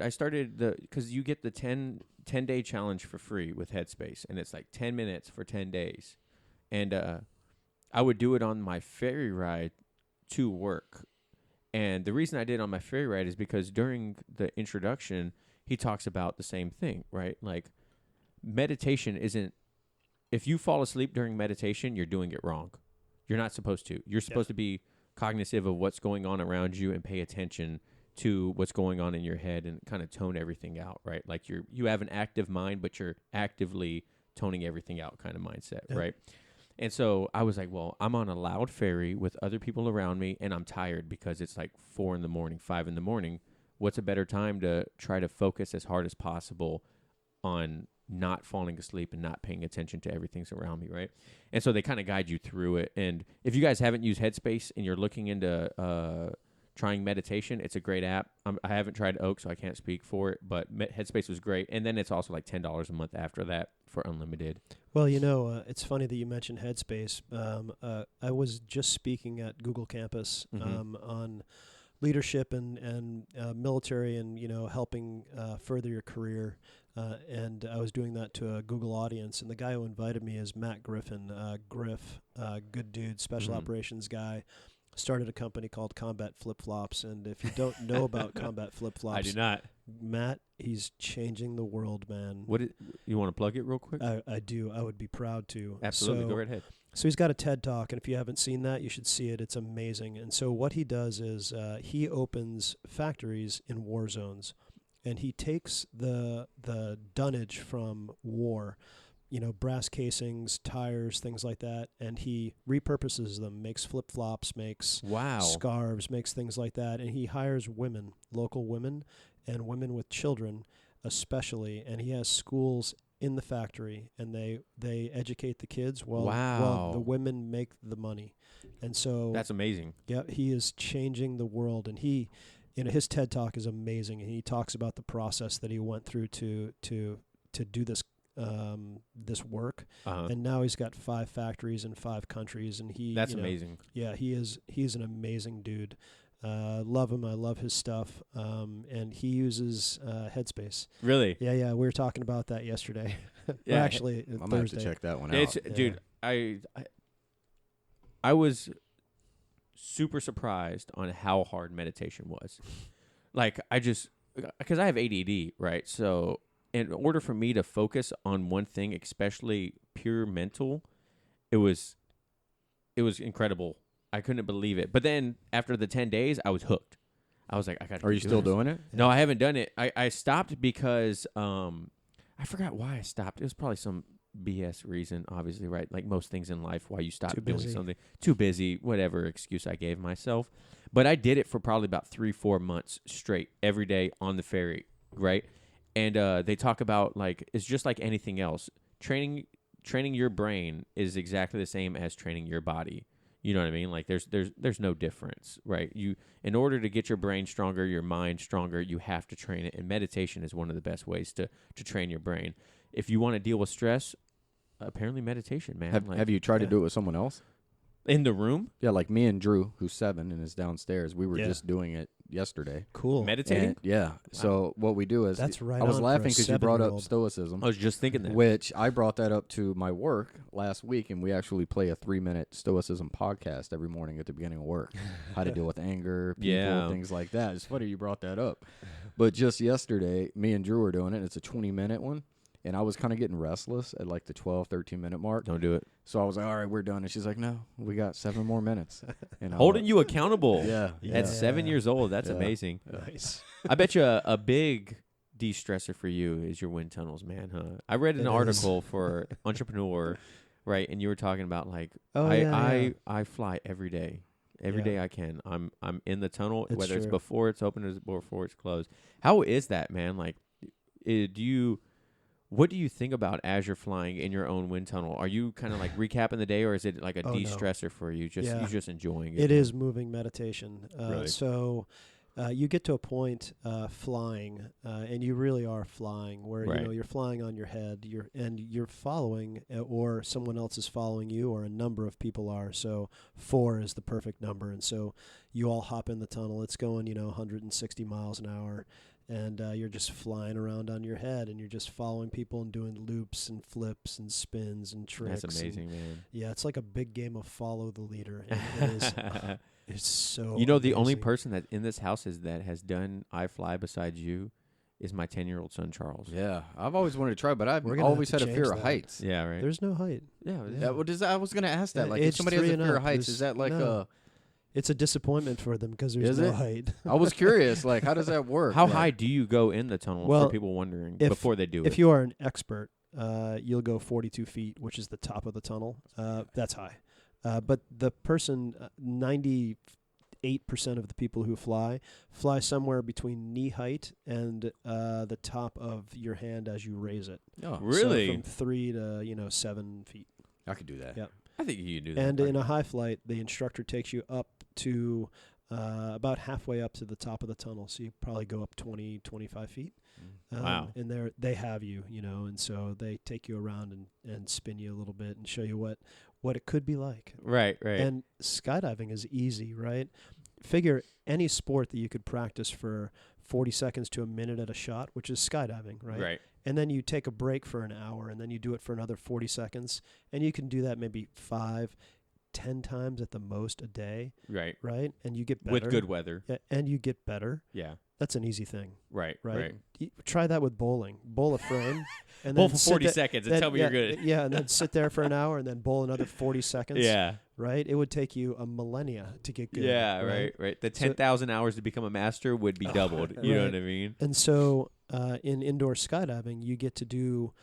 because you get the 10-day challenge for free with Headspace, and it's like 10 minutes for 10 days. And I would do it on my ferry ride to work. And the reason I did it on my ferry ride is because during the introduction, he talks about the same thing, right? Like, meditation isn't, if you fall asleep during meditation, you're doing it wrong. You're not supposed to. You're supposed to be cognitive of what's going on around you and pay attention to what's going on in your head and kind of tone everything out, right? Like you have an active mind, but you're actively toning everything out kind of mindset, right? And so I was like, well, I'm on a loud ferry with other people around me, and I'm tired because it's like 4 a.m, 5 a.m. What's a better time to try to focus as hard as possible on not falling asleep and not paying attention to everything around me, right? And so they kind of guide you through it. And if you guys haven't used Headspace and you're looking into trying meditation, it's a great app. I haven't tried Oak, so I can't speak for it, but Headspace was great. And then it's also like $10 a month after that for unlimited. Well, it's funny that you mentioned Headspace. I was just speaking at Google Campus on leadership and military and, helping further your career. And I was doing that to a Google audience, and the guy who invited me is Matt Griffin. Griff, good dude, special operations guy, started a company called Combat Flip Flops. And if you don't know about Combat Flip Flops, I do not. Matt, he's changing the world, man. You want to plug it real quick? I do. I would be proud to. Absolutely. Go right ahead. So he's got a TED Talk, and if you haven't seen that, you should see it. It's amazing. And so what he does is he opens factories in war zones. And he takes the dunnage from war, brass casings, tires, things like that, and he repurposes them, makes flip-flops, makes scarves, makes things like that, and he hires women, local women, and women with children especially, and he has schools in the factory, and they educate the kids while the women make the money. And so that's amazing. Yeah, he is changing the world, and his TED Talk is amazing, and he talks about the process that he went through to do this this work, and now he's got 5 factories in 5 countries, and that's amazing. Yeah, he's an amazing dude. Love him. I love his stuff, and he uses Headspace. Really? Yeah. We were talking about that yesterday. Yeah, well, actually, I'm Thursday. gonna have to check that one out. Dude, I was super surprised on how hard meditation was. Like, because I have ADD, right? So in order for me to focus on one thing, especially pure mental, it was incredible. I couldn't believe it. But then after the 10 days, I was hooked. I was like, I got to. Are you still doing it? No, I haven't done it. I stopped because I forgot why I stopped. It was probably some BS reason, obviously, right? Like most things in life, why you stop doing something. Too busy, whatever excuse I gave myself. But I did it for probably about 3-4 months straight, every day on the ferry, right? And they talk about, like, it's just like anything else. Training your brain is exactly the same as training your body. You know what I mean? Like, there's no difference, right? In order to get your brain stronger, your mind stronger, you have to train it. And meditation is one of the best ways to train your brain. If you want to deal with stress, apparently meditation, man. Have you tried to do it with someone else? In the room? Yeah, like me and Drew, who's 7 and is downstairs. We were just doing it yesterday. Cool. Meditating? And, yeah. Wow. So what we do is, that's right. I was laughing because you brought up stoicism. I was just thinking that. Which I brought that up to my work last week, and we actually play a 3-minute stoicism podcast every morning at the beginning of work. How to deal with anger, people, things like that. It's funny you brought that up. But just yesterday, me and Drew were doing it. It's a 20-minute one. And I was kind of getting restless at like the 12, 13-minute mark. Don't do it. So I was like, all right, we're done. And she's like, no, we got 7 more minutes. And holding you accountable. Yeah. At 7 years old, that's amazing. Nice. I bet you a big de-stressor for you is your wind tunnels, man, huh? I read an article for Entrepreneur, right? And you were talking about, like, I fly every day. Every day I can. I'm in the tunnel, whether it's before it's open or before it's closed. How is that, man? Like, what do you think about as you're flying in your own wind tunnel? Are you kind of like recapping the day, or is it like a de-stressor for you? You're just enjoying it? It is moving meditation. Really? So you get to a point flying, and you really are flying, where Right. you're flying on your head, you're following, or someone else is following you, or a number of people are. So 4 is the perfect number, and so you all hop in the tunnel. It's going 160 miles an hour, and you're just flying around on your head, and you're just following people and doing loops and flips and spins and tricks. That's amazing, man. Yeah, it's like a big game of follow the leader. And it is. It's so. The only amazing. person that in this house that has done iFly besides you is my 10-year-old son Charles. Yeah, I've always wanted to try, but I've We're gonna always have had to a fear change of that. heights. Yeah, right. There's no height. yeah, Yeah, I was going to ask that. Yeah, Like, if age somebody has 3 a and fear up, of heights, there's- is that like no. It's a disappointment for them because there's Is no it? height. I was curious, like, how does that work? How Like, high do you go in the tunnel Well, for people wondering if- before they do it? If you are an expert, you'll go 42 feet, which is the top of the tunnel. That's high. But the person, 98% of the people who fly somewhere between knee height and the top of your hand as you raise it. Oh, Really? So from 3 to 7 feet. I could do that. Yeah. I think you can do that. And in a high flight, the instructor takes you up to about halfway up to the top of the tunnel. So you probably go up 20, 25 feet. Wow. And they have you, and so they take you around and spin you a little bit and show you what it could be like. Right. And skydiving is easy, right? Figure any sport that you could practice for 40 seconds to a minute at a shot, which is skydiving, right? Right. And then you take a break for an hour, and then you do it for another 40 seconds. And you can do that maybe 5, 10 times at the most a day, Right. right? And you get better. With good weather. Yeah, and you get better. Yeah. That's an easy thing, Right. right? Try that with bowling. Bowl a frame. And Bowl then for sit 40 there- seconds and then- tell me yeah, you're good. Yeah, and then sit there for an hour and then bowl another 40 seconds. Yeah. Right? It would take you a millennia to get good. Yeah. Right. The 10,000 hours to become a master would be doubled. You know Right. what I mean? And so in indoor skydiving, you get to do,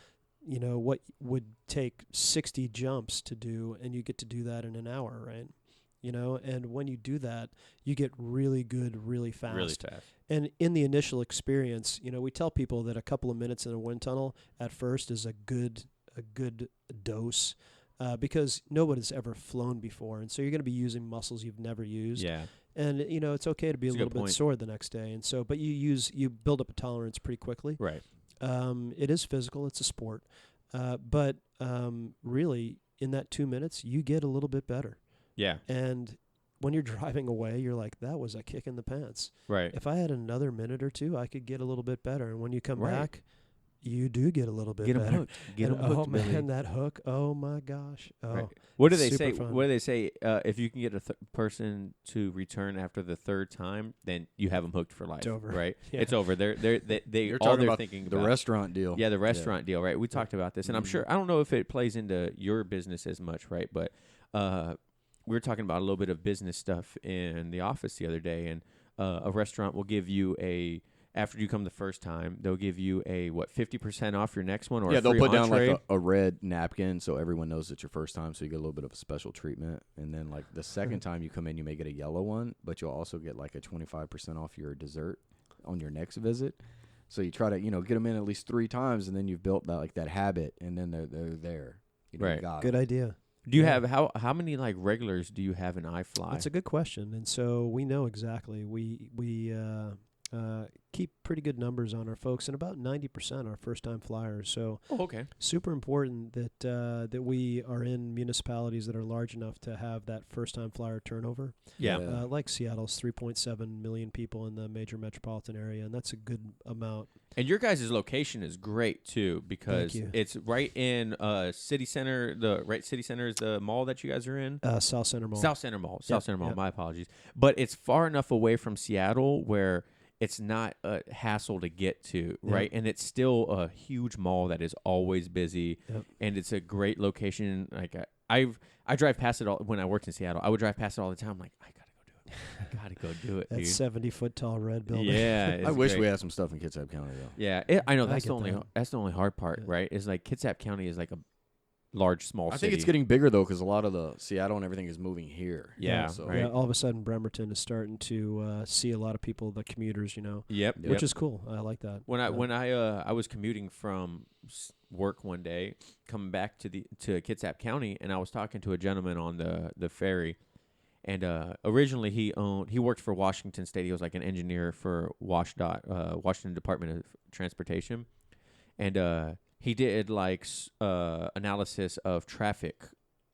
what would take 60 jumps to do, and you get to do that in an hour, right? And when you do that, you get really good, really fast. Really fast. And in the initial experience, we tell people that a couple of minutes in a wind tunnel at first is a good dose, because nobody's ever flown before, and so you're going to be using muscles you've never used. Yeah. And it's okay to be That's a a little good bit point. sore the next day, and so but you build up a tolerance pretty quickly. Right. It is physical; it's a sport, but really in that 2 minutes you get a little bit better. Yeah. And when you're driving away, you're like, that was a kick in the pants. Right. If I had another minute or two, I could get a little bit better. And when you come Right. back, you do get a little bit Get them better. hooked. Get And them hooked, oh man, Billy. that hook! Oh my gosh! Oh, Right. What do they super say? fun. What do they say? If you can get a person to return after the third time, then you have them hooked for life. It's over. Right? Yeah. It's over. They You're all talking they're about thinking the about. restaurant deal. Yeah, the restaurant deal, right? We talked about this, and I'm Mhm. sure I don't know if it plays into your business as much, right? But we were talking about a little bit of business stuff in the office the other day, and a restaurant will give you after you come the first time, they'll give you 50% off your next one, or Yeah, a they'll free put down entree. like a red napkin so everyone knows it's your first time, so you get a little bit of a special treatment. And then like the second time you come in, you may get a yellow one, but you'll also get like a 25% off your dessert on your next visit. So you try to get them in at least 3 times, and then you've built that habit, and then they're there. You Right. got good 'em. idea. Do you Yeah. have how many like regulars do you have in iFly? That's a good question, and so we know exactly. We keep pretty good numbers on our folks, and about 90% are first-time flyers. So Oh, okay. super important that we are in municipalities that are large enough to have that first-time flyer turnover. Yeah. Yeah. Like Seattle's 3.7 million people in the major metropolitan area, and that's a good amount. And your guys' location is great too, because you. it's right in city center. City center is the mall that you guys are in. South Center Mall. South Center Mall. Yep, South Center Mall. yep. My apologies. But it's far enough away from Seattle where it's not a hassle to get to, right? And it's still a huge mall that is always busy, Yep. and it's a great location. Like I drive past it all when I worked in Seattle. I would drive past it all the time. I'm like, I gotta go do it, That dude. 70-foot tall red building. Yeah, I it's wish great. we had some stuff in Kitsap County though. Yeah, I know I that's get the only that. that's the only hard part, Yeah. right? Is like Kitsap County is like a large small I city. think it's getting bigger though, because a lot of the Seattle and everything is moving here. Yeah, So right. Yeah, all of a sudden Bremerton is starting to see a lot of people, the commuters, Yep, which is cool. I like that. when I was commuting from work one day, coming back to Kitsap County, and I was talking to a gentleman on the ferry, And originally he worked for Washington State. He was like an engineer for Washington Department of Transportation, and he did like analysis of traffic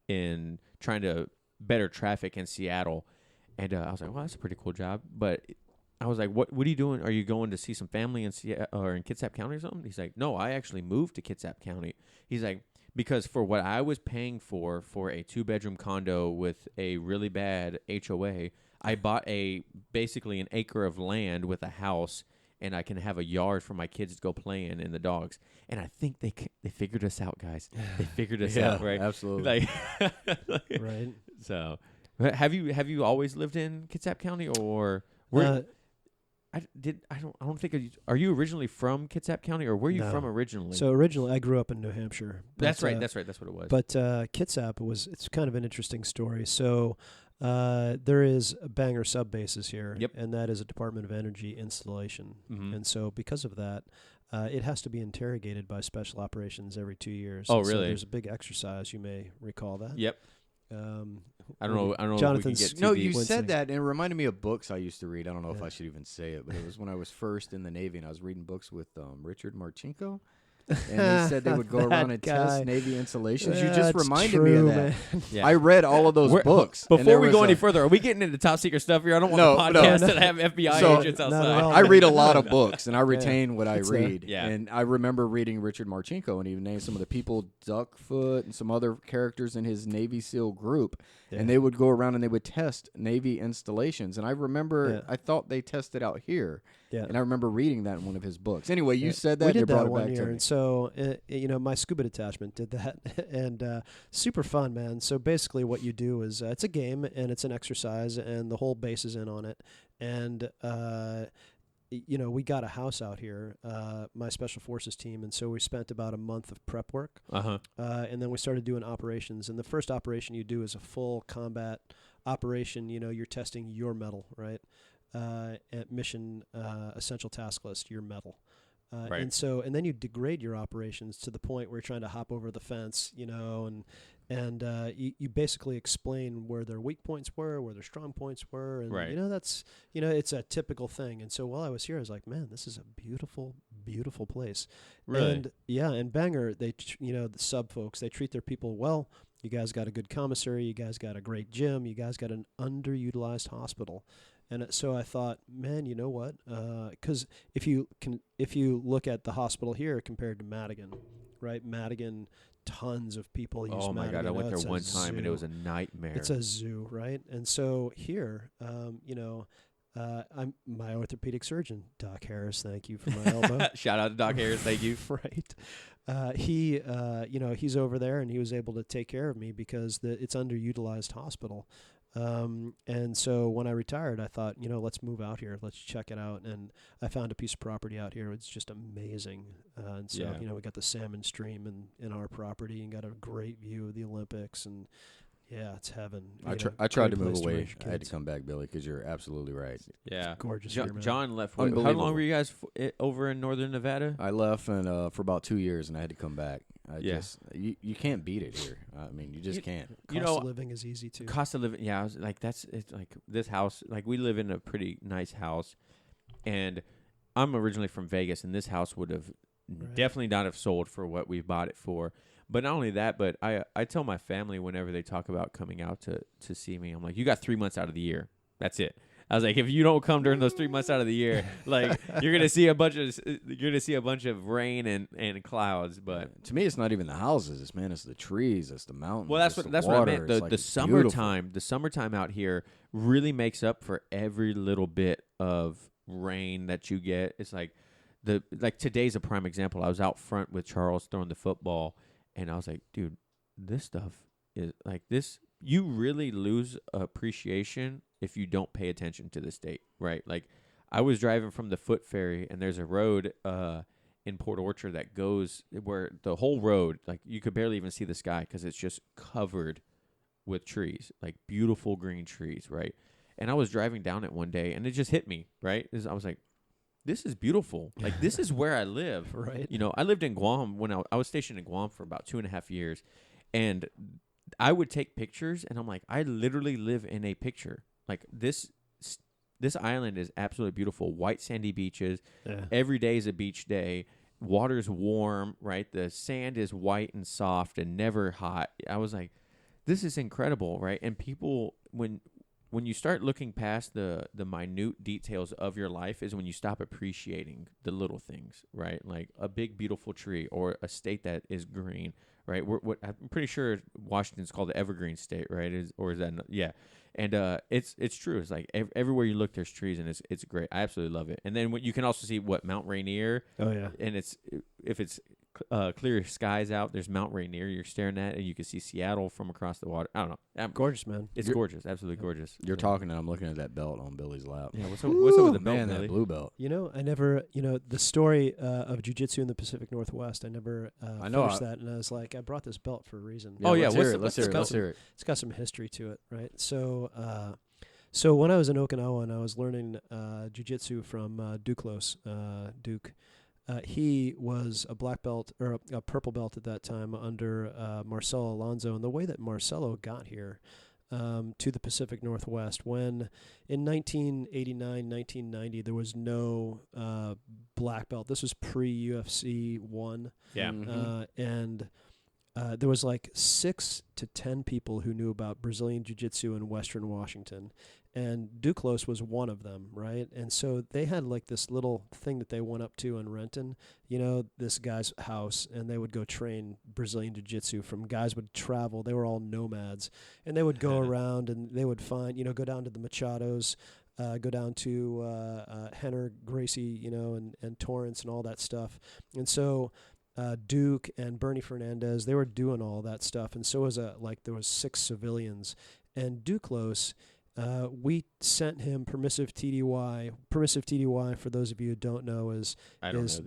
in trying to better traffic in Seattle. And I was like, well, that's a pretty cool job. But I was like, what are you doing? Are you going to see some family in Seattle or in Kitsap County or something? He's like, no, I actually moved to Kitsap County. He's like, because for what I was paying for a 2-bedroom condo with a really bad HOA, I bought basically an acre of land with a house, and I can have a yard for my kids to go play in and the dogs. And I think they figured us out, guys. They figured us out, right? Absolutely. Right. So, have you always lived in Kitsap County, or where? I don't think. Are you originally from Kitsap County, or where are you from originally? So originally, I grew up in New Hampshire. That's right. That's what it was. But Kitsap it's kind of an interesting story. So there is a Bangor sub bases here, and that is a Department of Energy installation. Mm-hmm. And so because of that, it has to be interrogated by Special Operations every 2 years. Oh, and really? So there's a big exercise. You may recall that. Yep. I don't know. Jonathan's If we can get No, too you deep. said that, and it reminded me of books I used to read. I don't know if I should even say it, but it was when I was first in the Navy, and I was reading books with Richard Marchenko. And they said they would go around and test Navy installations. You just reminded me of that. Yeah. I read all of those books. Before we go any further, are we getting into top secret stuff here? I don't want the podcast to have FBI agents outside. I read a lot of books, and I retain what I read. Yeah. And I remember reading Richard Marchenko, and he named some of the people, Duckfoot, and some other characters in his Navy SEAL group. Yeah. And they would go around and they would test Navy installations. And I remember, I thought they tested out here. Yeah. And I remember reading that in one of his books. Anyway, you said that. We did and brought that it back one year, to me. and so my scuba detachment did that, and super fun, man. So basically, what you do is it's a game and it's an exercise, and the whole base is in on it. And we got a house out here, my special forces team, and so we spent about a month of prep work, and then we started doing operations. And the first operation you do is a full combat operation. You're testing your mettle, right? At mission essential task list, your mettle. Right. And then you degrade your operations to the point where you're trying to hop over the fence, and you basically explain where their weak points were, where their strong points were, and that's it's a typical thing. And so while I was here, I was like, man, this is a beautiful, beautiful place. Really? And Bangor, the sub folks, they treat their people well. You guys got a good commissary. You guys got a great gym. You guys got an underutilized hospital. And so I thought, man, you know what? Because if you look at the hospital here compared to Madigan, right? Madigan, tons of people use Madigan. Oh my God, I went there one time and it was a nightmare. It's a zoo, right? And so here, I'm my orthopedic surgeon, Doc Harris. Thank you for my elbow. Shout out to Doc Harris. Thank you. Right. He's over there, and he was able to take care of me because it's underutilized hospital. And so when I retired, I thought, let's move out here. Let's check it out. And I found a piece of property out here. It's just amazing. And so, we got the salmon stream in our property and got a great view of the Olympics. And yeah, it's heaven. I tried to move away. I had to come back, Billy, because you're absolutely right. Yeah. It's gorgeous here, man. John left. How long were you guys over in northern Nevada? I left for about 2 years, and I had to come back. You can't beat it here. I mean, you just can't. Cost of living is easy too. Cost of living, yeah. I was like, it's like this house. Like we live in a pretty nice house, and I'm originally from Vegas, and this house would have definitely not have sold for what we bought it for. But not only that, but I tell my family whenever they talk about coming out to see me, I'm like, you got 3 months out of the year. That's it. I was like, if you don't come during those 3 months out of the year, like you're gonna see a bunch of rain and clouds. But to me, it's not even the houses. It's the trees. It's the mountains. Well, that's what I meant. The summertime, the summertime out here really makes up for every little bit of rain that you get. It's like today's a prime example. I was out front with Charles throwing the football, and I was like, dude, this stuff is like this. You really lose appreciation if you don't pay attention to the state, right? Like, I was driving from the Foot Ferry, and there's a road in Port Orchard that goes where the whole road, like, you could barely even see the sky because it's just covered with trees, like beautiful green trees, right? And I was driving down it one day, and it just hit me, right? I was like, this is beautiful. Like, this is where I live. Right. I lived in Guam when I was stationed in Guam for about 2.5 years, and I would take pictures, and I'm like, I literally live in a picture. Like this island is absolutely beautiful. White sandy beaches. Yeah. Every day is a beach day. Water's warm, right? The sand is white and soft and never hot. I was like, this is incredible, right? And people, when you start looking past the minute details of your life is when you stop appreciating the little things, right? Like a big, beautiful tree or a state that is green, right? I'm pretty sure Washington's called the Evergreen State, right? Is that yeah? And it's true. It's like everywhere you look, there's trees, and it's great. I absolutely love it. And then you can also see Mount Rainier. Oh yeah. And if it's clear skies out, there's Mount Rainier you're staring at, and you can see Seattle from across the water. I don't know. Gorgeous, man. It's gorgeous, absolutely gorgeous. You're talking, and I'm looking at that belt on Billy's lap. Yeah, what's up with the belt, Man, Billy? that blue belt. You know, I never, the story of jiu-jitsu in the Pacific Northwest, I never finished that, and I was like, I brought this belt for a reason. Yeah, let's hear it. It's got some history to it, right? So when I was in Okinawa and I was learning jiu-jitsu from Duke, he was a black belt or a purple belt at that time under Marcelo Alonso. And the way that Marcelo got here to the Pacific Northwest, when in 1989, 1990, there was no black belt. This was pre-UFC 1. Yeah. And there was like 6 to 10 people who knew about Brazilian Jiu-Jitsu in Western Washington, and Duclos was one of them, right? And so they had like this little thing that they went up to in Renton, this guy's house, and they would go train Brazilian Jiu-Jitsu. From guys would travel, they were all nomads, and they would go around and they would find, go down to the Machados, go down to Henner, Gracie, and Torrance and all that stuff. And so Duke and Bernie Fernandez, they were doing all that stuff, and so was there was 6 civilians. And Duclos, we sent him permissive TDY. Permissive TDY, for those of you who don't know, is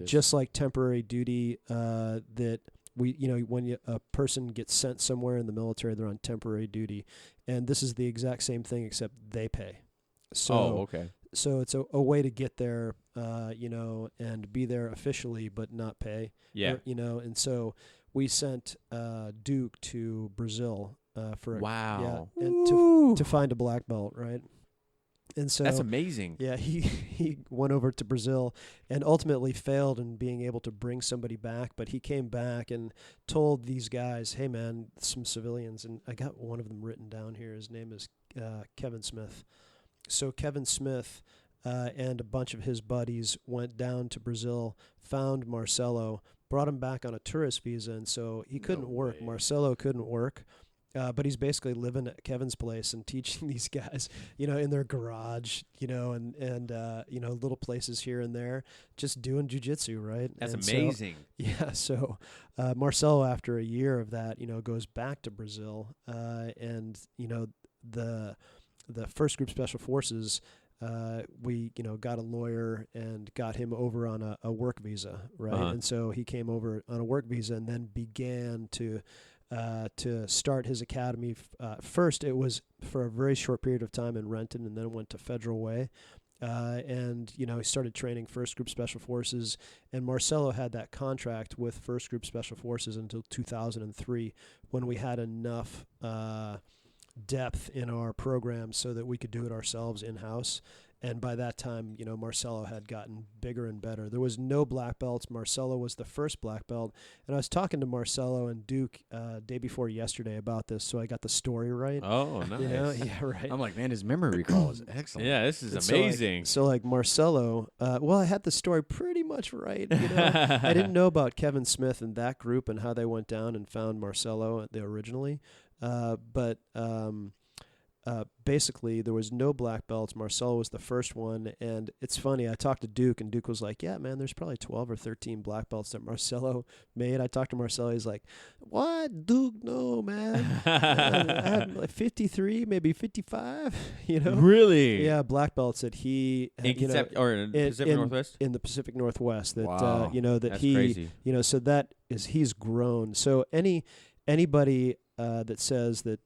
just like temporary duty. That we, when a person gets sent somewhere in the military, they're on temporary duty, and this is the exact same thing except they pay. So, okay. So it's a way to get there, and be there officially but not pay. Yeah. And so we sent Duke to Brazil for and to find a black belt, right? And so that's amazing. Yeah, he went over to Brazil and ultimately failed in being able to bring somebody back, but he came back and told these guys, "Hey man, some civilians," and I got one of them written down here. His name is Kevin Smith. So Kevin Smith and a bunch of his buddies went down to Brazil, found Marcelo, brought him back on a tourist visa, and so he couldn't work. Marcelo couldn't work, but he's basically living at Kevin's place and teaching these guys, in their garage, and little places here and there, just doing jiu-jitsu, right? That's and amazing. So Marcelo, after a year of that, goes back to Brazil, and the first group special forces, we got a lawyer and got him over on a work visa, right? And so he came over on a work visa and then began to start his academy. First, it was for a very short period of time in Renton, and then went to Federal Way. And he started training first group special forces, and Marcelo had that contract with first group special forces until 2003, when we had enough depth in our program so that we could do it ourselves in-house. And by that time, Marcelo had gotten bigger and better. There was no black belts. Marcelo was the first black belt. And I was talking to Marcelo and Duke day before yesterday about this, so I got the story right. Oh, nice. Yeah, right. I'm like, man, his memory recall is excellent. Yeah, this is amazing. So Marcelo, I had the story pretty much right. I didn't know about Kevin Smith and that group and how they went down and found Marcelo originally. But basically, there was no black belts. Marcelo was the first one, and it's funny. I talked to Duke, and Duke was like, "Yeah, man, there's probably 12 or 13 black belts that Marcelo made." I talked to Marcelo. He's like, "What, Duke? No, man. I had like 53, maybe 55. Really? Yeah, black belts that he in the Pacific Northwest. In the Pacific Northwest, that wow. that that's he, crazy. So that is he's grown. So anybody that says that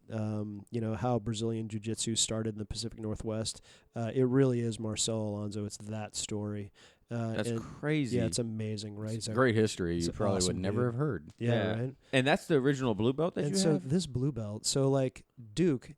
how Brazilian Jiu-Jitsu started in the Pacific Northwest, it really is Marcelo Alonso. It's that story. That's and crazy. Yeah, it's amazing, right? It's great history. he's You an probably awesome would never dude. have heard. Yeah, right. And that's the original blue belt that And you so have? this blue belt, so like Duke,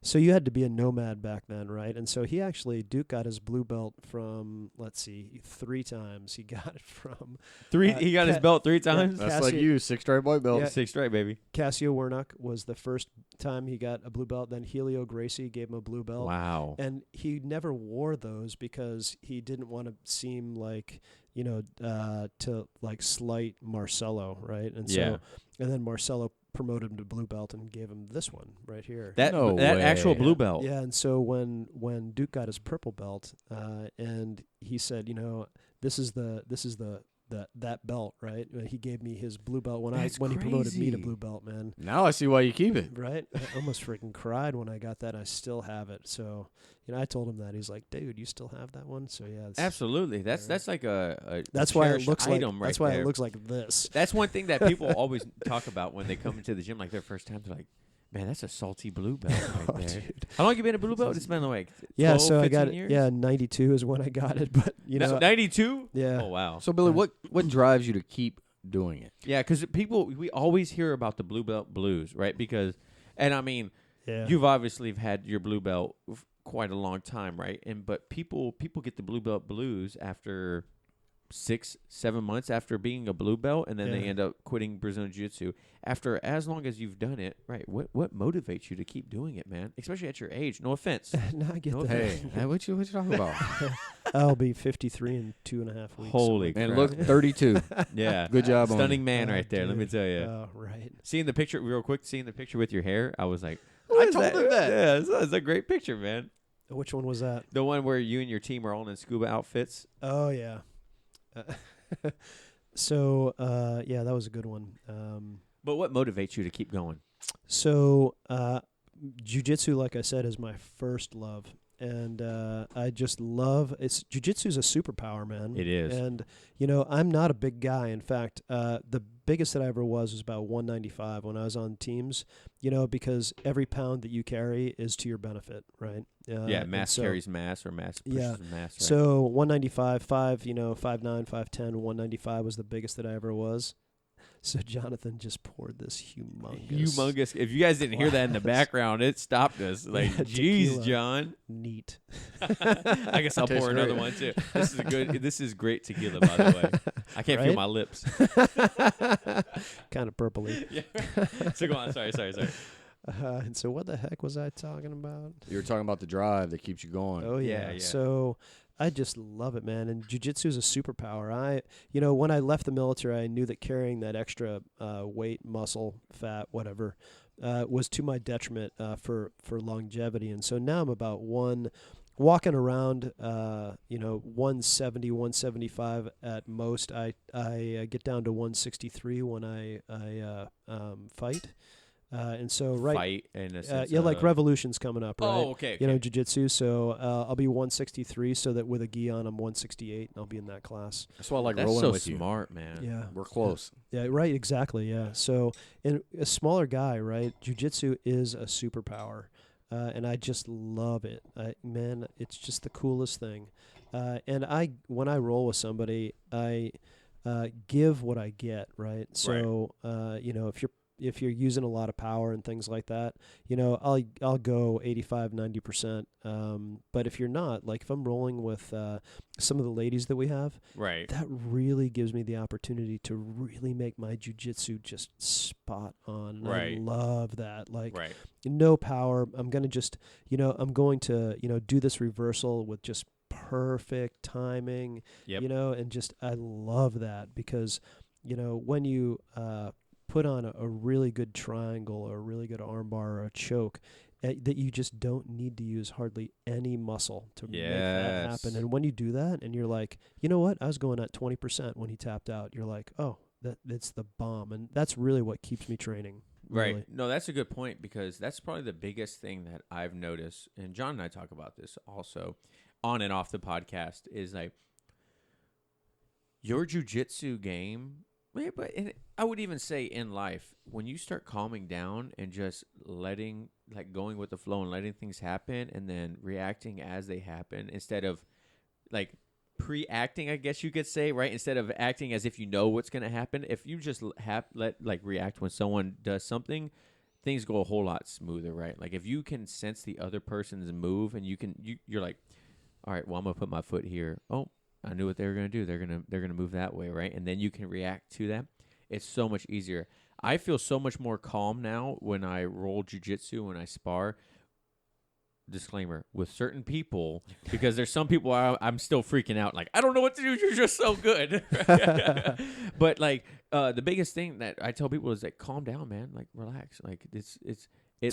so you had to be a nomad back then, right? And so Duke got his blue belt from, let's see, 3 times. He got it from He got his belt 3 times? That's like you, 6 straight white belts. Yeah. 6 straight, baby. Cassio Wernick was the first time he got a blue belt. Then Helio Gracie gave him a blue belt. Wow. And he never wore those because he didn't want to seem like, to like slight Marcelo, right? And so, and then Marcelo promoted him to blue belt and gave him this one right here. That No actual way. blue belt. Yeah, and so when Duke got his purple belt, and he said, this is that belt, right? He gave me his blue belt when That's he promoted me to crazy. blue belt, man. Now I see why you keep it. Right? I almost freaking cried when I got that. I still have it. So, I told him that. He's like, "Dude, you still have that one?" So yeah, Absolutely. That's like a that's why it cherished looks like item right that's why there. it looks like this. That's one thing that people always talk about when they come into the gym, like their first time. They're like, "Man, that's a salty blue belt right Oh, there." dude. How long you been a blue belt? It's been like 12, Yeah, so I 15 got it. years? Yeah, 92 is when I got it, but 92. yeah. Oh wow. So, Billy, what drives you to keep doing it? Yeah, because we always hear about the blue belt blues, right? Because, and I mean, Yeah. you've obviously had your blue belt quite a long time, right? But people get the blue belt blues after 6-7 months after being a blue belt, and then they Yeah. end up quitting Brazilian Jiu-Jitsu after as long as you've done it, right? What motivates you to keep doing it, man? Especially at your age. No offense. No, I get No, that. Hey, what you talking about? I'll be 53 in 2.5 weeks. Holy And crap. look, 32. Yeah. Good job on Stunning you. man Oh, right there. Let me dude. tell you. Oh, right. Seeing the picture real quick, seeing the picture with your hair, I was like, I "What told is him that. Yeah, it's a great picture, man. Which one was that? The one where you and your team are all in scuba outfits. Oh, yeah. So, yeah, that was a good one. But what motivates you to keep going? So, jiu-jitsu, like I said, is my first love. And I just love it's jiu-jitsu is a superpower, man. It is. And I'm not a big guy. In fact, the biggest that I ever was about 195 when I was on teams. Because every pound that you carry is to your benefit, right? Yeah, and mass so- carries mass, or mass pushes Yeah. mass. Right? So 195, 5'9", 5'10", 195 was the biggest that I ever was. So Jonathan just poured this humongous. If you guys didn't hear that in the glass. background, it stopped us. Like, Yeah, geez, tequila. John. Neat. I guess I'll Tastes pour another great. one too. This is good. This is great tequila, by the way. I can't feel Right? my lips. Kind of purpley. Yeah. So go on. Sorry. And so what the heck was I talking about? You were talking about the drive that keeps you going. Oh, yeah. Yeah. So I just love it, man. And jiu-jitsu is a superpower. When I left the military, I knew that carrying that extra weight, muscle, fat, whatever, was to my detriment for longevity. And so now I'm about walking around, 170, 175 at most. I get down to 163 when I fight. And so Fight in a sense. yeah, like Revolution's coming up, right? Oh, okay. Jiu-jitsu. So I'll be 163, so that with a gi on, I'm 168, and I'll be in that class. That's why I like That's rolling so with you. smart, man. Yeah. We're close. Yeah, right, exactly, yeah. So, and a smaller guy, right, jiu-jitsu is a superpower, and I just love it. Man, it's just the coolest thing. And when I roll with somebody, I give what I get, right? So, if you're using a lot of power and things like that, I'll go 85, 90%. But if you're not, like if I'm rolling with some of the ladies that we have, Right. that really gives me the opportunity to really make my jiu-jitsu just spot on. And Right. I love that. Like Right. no power. I'm going to just, I'm going to, do this reversal with just perfect timing, Yep. and just, I love that because, when you, put on a really good triangle or a really good armbar or a choke, that you just don't need to use hardly any muscle to make that happen. And when you do that and you're like, you know what, I was going at 20% when he tapped out, you're like, oh, that's the bomb. And that's really what keeps me training. Right. Really. No, that's a good point because that's probably the biggest thing that I've noticed, and John and I talk about this also on and off the podcast, is like your jiu-jitsu game. But I would even say in life, when you start calming down and just going with the flow and letting things happen and then reacting as they happen instead of like pre-acting, I guess you could say, right? Instead of acting as if you know what's going to happen, if you just react when someone does something, things go a whole lot smoother, right? Like if you can sense the other person's move and you're like, all right, well, I'm going to put my foot here. Oh, I knew what they were going to do. They're going to move that way, right? And then you can react to that. It's so much easier. I feel so much more calm now when I roll jiu-jitsu, when I spar. Disclaimer, with certain people, because there's some people I'm still freaking out. Like, I don't know what to do. You're just so good. But like the biggest thing that I tell people is like, calm down, man. Like, relax. Like it's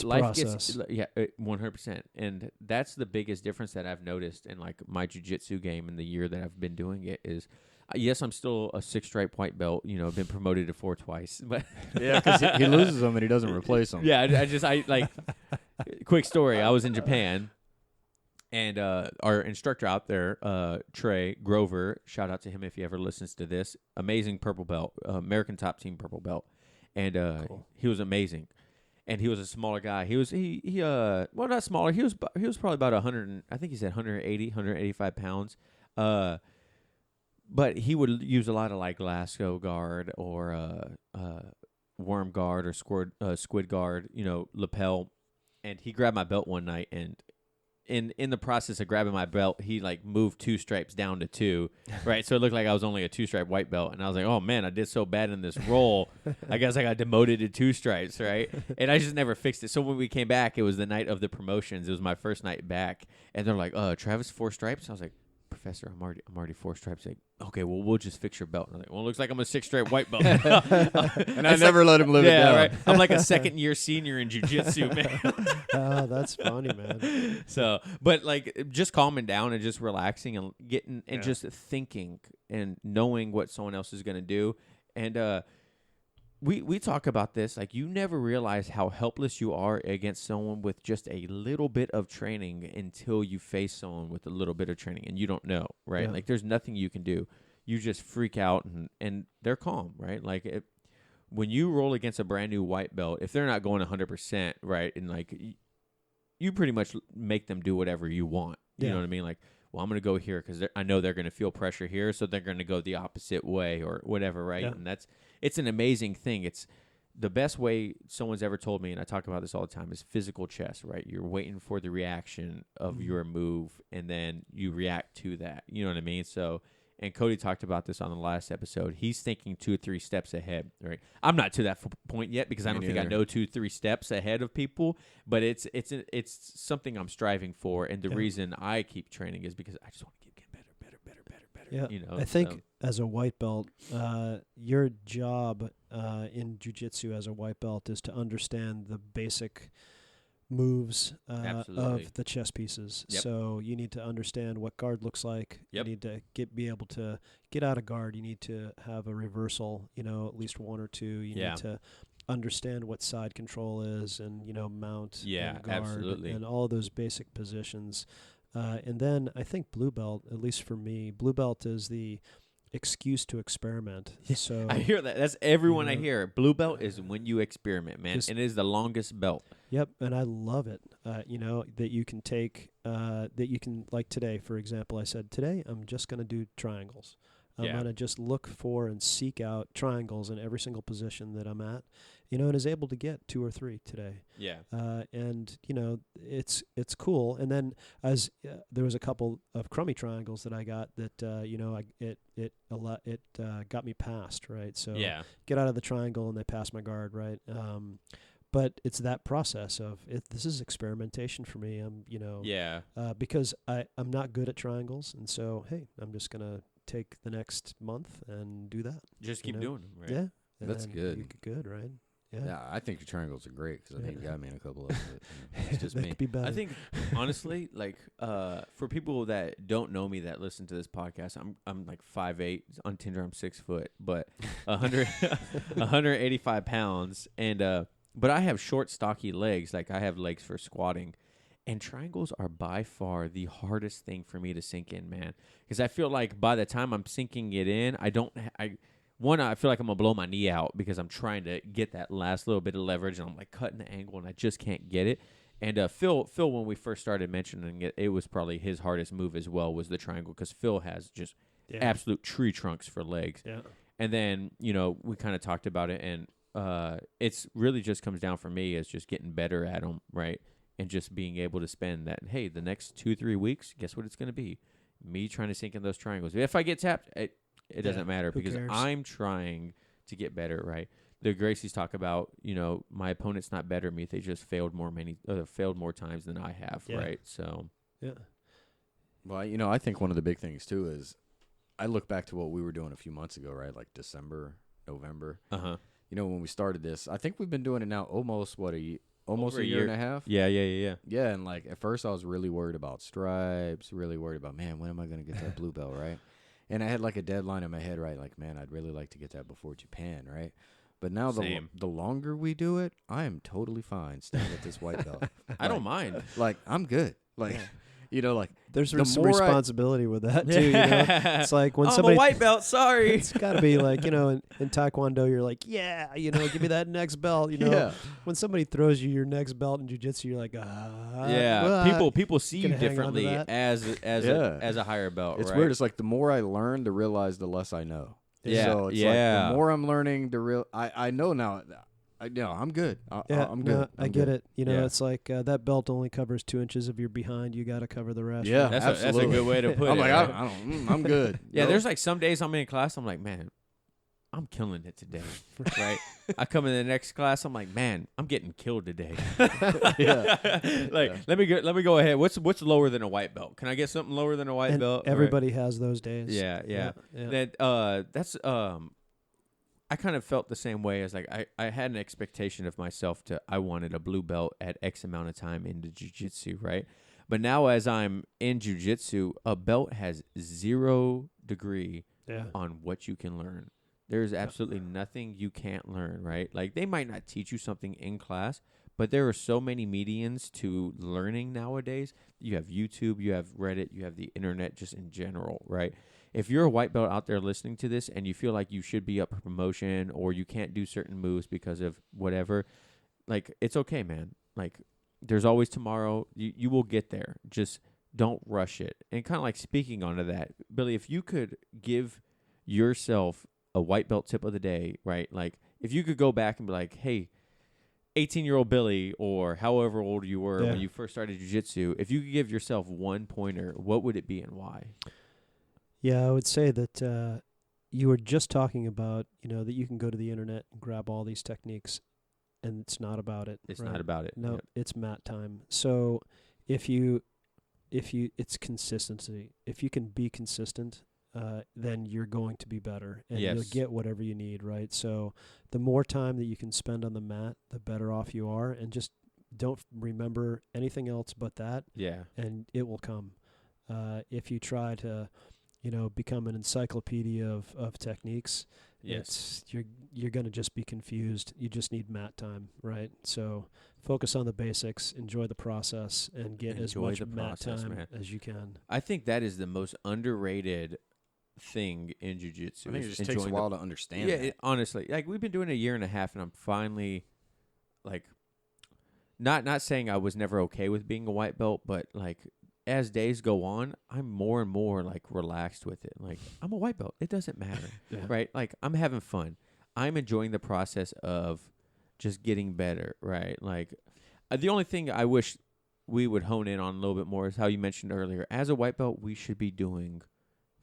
life process. gets 100%. And that's the biggest difference that I've noticed in like my jiu-jitsu game in the year that I've been doing it is. Yes, I'm still a 6-stripe white belt. You know, I've been promoted to 4 twice. But yeah, because he loses them and he doesn't replace them. Yeah, I like. Quick story. I was in Japan, and our instructor out there, Trey Grover, shout out to him if he ever listens to this. Amazing purple belt, American top team purple belt, and Cool. he was amazing. And he was a smaller guy. He well, not smaller. He was probably about 100. I think he said 180, 185 pounds. But he would use a lot of like lasso guard or worm guard or squid guard, you know, lapel. And he grabbed my belt one night, and in the process of grabbing my belt, he like moved 2 stripes down to 2, right? So it looked like I was only a 2-stripe white belt, and I was like, oh man, I did so bad in this roll. I guess I got demoted to 2 stripes, right? And I just never fixed it. So when we came back, it was the night of the promotions. It was my first night back, and they're like, Travis, 4 stripes. I was like, Professor, I'm already 4 stripes. Like, okay, well, we'll just fix your belt. And I'm like, well, it looks like I'm a 6-stripe white belt. And I never let him live it down. Right. I'm like a second-year senior in jiu-jitsu, man. Oh, that's funny, man. So, but like just calming down and just relaxing and getting and just thinking and knowing what someone else is going to do. And we talk about this, like you never realize how helpless you are against someone with just a little bit of training until you face someone with a little bit of training and you don't know, right? Yeah. Like there's nothing you can do. You just freak out and they're calm, right? Like when you roll against a brand new white belt, if they're not going 100%, right, and like you pretty much make them do whatever you want. You know what I mean? Like, well, I'm going to go here because I know they're going to feel pressure here, so they're going to go the opposite way or whatever, right? Yeah. And it's an amazing thing. It's the best way someone's ever told me, and I talk about this all the time, is physical chess, right? You're waiting for the reaction of your move, and then you react to that. You know what I mean? So, and Cody talked about this on the last episode. He's thinking 2 or 3 steps ahead, right? I'm not to that point yet because I don't think I know 2 or 3 steps ahead of people, but it's something I'm striving for, and the reason I keep training is because I just want to keep getting better. Yeah, you know. I think as a white belt, your job in jiu-jitsu as a white belt is to understand the basic moves of the chess pieces. Yep. So you need to understand what guard looks like. Yep. You need to be able to get out of guard. You need to have a reversal, you know, at least 1 or 2. You need to understand what side control is and, you know, mount and guard and all of those basic positions. And then I think blue belt, at least for me, blue belt is the excuse to experiment. So I hear that. That's everyone I hear. Blue belt is when you experiment, man. And it is the longest belt. Yep, and I love it. You know, that you can take, that you can, like today, for example, I said, today I'm just going to do triangles. I'm going to just look for and seek out triangles in every single position that I'm at, you know, and is able to get 2 or 3 today. Yeah. And, you know, it's cool. And then as there was a couple of crummy triangles that I got that, you know, it got me past, right? So get out of the triangle and they pass my guard, right? But it's that process of this is experimentation for me. I'm, you know, because I'm not good at triangles. And so, hey, I'm just going to take the next month and do that. Just keep doing them, right? Yeah. That's good. You get good, right? Yeah, I think the triangles are great because I think you got me in a couple of it. It's just me. Could be better. I think, honestly, like, for people that don't know me that listen to this podcast, I'm like 5'8". On Tinder, I'm 6 foot, but 185 pounds. And, but I have short, stocky legs. Like, I have legs for squatting. And triangles are by far the hardest thing for me to sink in, man. Because I feel like by the time I'm sinking it in, I feel like I'm going to blow my knee out because I'm trying to get that last little bit of leverage, and I'm like cutting the angle, and I just can't get it. And Phil, when we first started mentioning it, it was probably his hardest move as well, was the triangle, because Phil has just absolute tree trunks for legs. Yeah. And then, we kind of talked about it, and it's really just comes down for me as just getting better at them, right? And just being able to spend that, hey, the next 2-3 weeks, guess what it's going to be? Me trying to sink in those triangles. If I get tapped, it doesn't matter, because cares? I'm trying to get better, right? The Gracies talk about, my opponent's not better than me. They just failed more times than I have, right? So, yeah. Well, I think one of the big things too is I look back to what we were doing a few months ago, right? Like December, November. When we started this, I think we've been doing it now almost a year and a half. Yeah. Yeah, and like at first I was really worried about stripes, really worried about, man, when am I going to get that blue belt, right? And I had like a deadline in my head, right? Like, man, I'd really like to get that before Japan, right? But now the longer we do it, I am totally fine staying at this white belt. I don't mind. Like, I'm good. Like, like there's some responsibility with that too. It's like when I'm somebody a white belt. Sorry, it's got to be like in Taekwondo, you're like, give me that next belt. When somebody throws you your next belt in jiu-jitsu, you're like, people see you differently as a higher belt. It's right? weird. It's like the more I learn to realize, the less I know. Yeah, so it's like the more I'm learning, I know now. I'm good. I'm good. I get it. It's like that belt only covers 2 inches of your behind. You got to cover the rest. Yeah, that's a good way to put it. I'm like, right? I'm good. Yeah, there's like some days I'm in class, I'm like, man, I'm killing it today, right? I come in the next class, I'm like, man, I'm getting killed today. Let me go ahead. What's lower than a white belt? Can I get something lower than a white belt? Everybody has those days. Yeah. That's I kind of felt the same way as like I had an expectation of myself I wanted a blue belt at X amount of time into jiu-jitsu, right? But now as I'm in jiu-jitsu, a belt has 0 degree on what you can learn. There's absolutely nothing you can't learn, right? Like they might not teach you something in class, but there are so many medians to learning nowadays. You have YouTube, you have Reddit, you have the internet just in general, right? If you're a white belt out there listening to this and you feel like you should be up for promotion or you can't do certain moves because of whatever, like it's okay, man. Like there's always tomorrow. You will get there. Just don't rush it. And kind of like speaking onto that, Billy, if you could give yourself a white belt tip of the day, right? Like if you could go back and be like, hey, 18-year-old Billy, or however old you were when you first started jiu-jitsu, if you could give yourself one pointer, what would it be and why? Yeah, I would say that you were just talking about, that you can go to the internet and grab all these techniques, and it's not about it. It's not about it. No, it's mat time. So it's consistency. If you can be consistent, then you're going to be better, and you'll get whatever you need, right? So the more time that you can spend on the mat, the better off you are, and just don't remember anything else but that. Yeah. And it will come. If you try to, become an encyclopedia of techniques, you're going to just be confused. You just need mat time, right? So focus on the basics, enjoy the process, and get as much mat time as you can. I think that is the most underrated thing in jiu-jitsu. I think it just takes a while to understand. Yeah, honestly, like we've been doing 1.5 years, and I'm finally, like, not saying I was never okay with being a white belt, but like as days go on, I'm more and more like relaxed with it. Like I'm a white belt, it doesn't matter, right? Like I'm having fun. I'm enjoying the process of just getting better, right? Like the only thing I wish we would hone in on a little bit more is how you mentioned earlier. As a white belt, we should be doing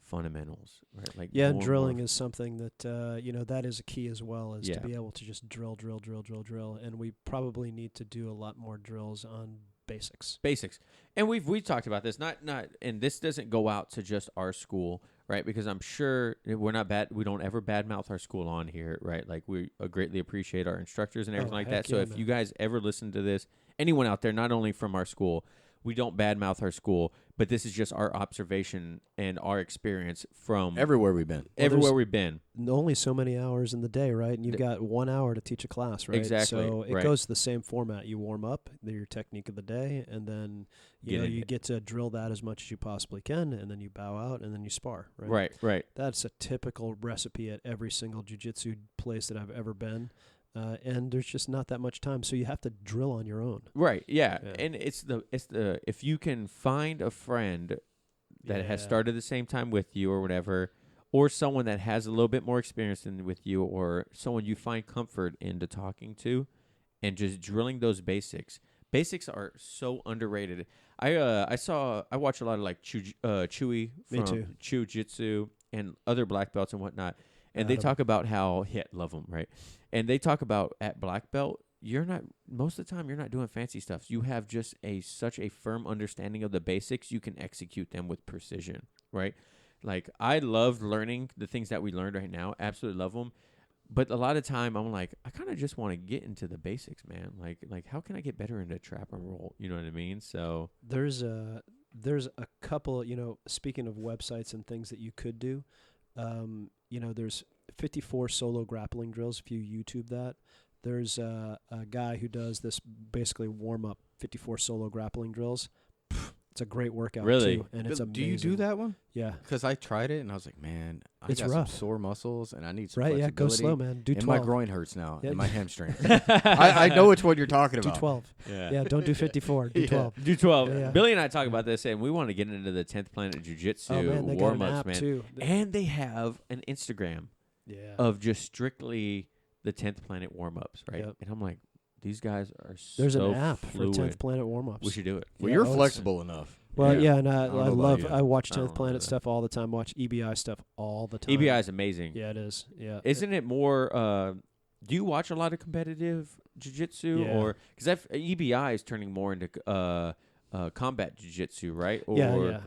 fundamentals, right? Like drilling is something that that is a key as well, is to be able to just drill, and we probably need to do a lot more drills on basics. And we've talked about this, not and this doesn't go out to just our school, right? Because I'm sure we don't ever badmouth our school on here, right? Like we greatly appreciate our instructors and everything like that. So if you guys ever listen to this, anyone out there, not only from our school, we don't badmouth our school, but this is just our observation and our experience from everywhere we've been. Only so many hours in the day, right? And you've got 1 hour to teach a class, right? Exactly. So it goes the same format. You warm up, your technique of the day, and then you get to drill that as much as you possibly can, and then you bow out, and then you spar, right? Right. That's a typical recipe at every single jiu-jitsu place that I've ever been. and there's just not that much time, so you have to drill on your own. Right. Yeah. Yeah. And it's the if you can find a friend that has started the same time with you or whatever, or someone that has a little bit more experience than with you, or someone you find comfort into talking to, and just drilling those basics. Basics are so underrated. I watch a lot of like Chewy Me from too. Chew Jitsu and other black belts and whatnot, and they Adam. talk about how love them, right? And they talk about at black belt, most of the time you're not doing fancy stuff. You have just such a firm understanding of the basics. You can execute them with precision, right? Like I love learning the things that we learned right now. Absolutely love them. But a lot of time I'm like, I kind of just want to get into the basics, man. Like how can I get better into trap and roll? You know what I mean? So There's a couple, speaking of websites and things that you could do, there's 54 solo grappling drills. If you YouTube that, there's a guy who does this basically warm up 54 solo grappling drills. It's a great workout Really? too, and it's amazing. Do you do that one? Yeah. Because I tried it and I was like, man, I It's got rough. some sore muscles and I need some Right, yeah, flexibility. go slow, man. Do and 12. my groin hurts now Yeah. and my hamstring. I know which one you're talking Do about. 12. yeah. Yeah, don't do 54. Do Yeah. 12. Do 12. Yeah. Billy and I talk about this, and we want to get into the 10th Planet Jiu-Jitsu Oh man, they got an warm-ups, app man. too. And they have an Instagram Yeah. of just strictly the 10th Planet warm-ups, right? Yep. And I'm like, these guys are There's so an app fluid. for 10th Planet warm-ups. We should do it. Well, Yeah, you're oh, it's- flexible enough. Well, yeah, and I I don't know about you. I watch I don't 10th know Planet about stuff all the time. Watch EBI stuff all the time. EBI is amazing. Yeah, it is. Yeah. Isn't it more? Do you watch a lot of competitive jiu-jitsu, Yeah. or because EBI is turning more into combat jiu-jitsu, right? Or yeah.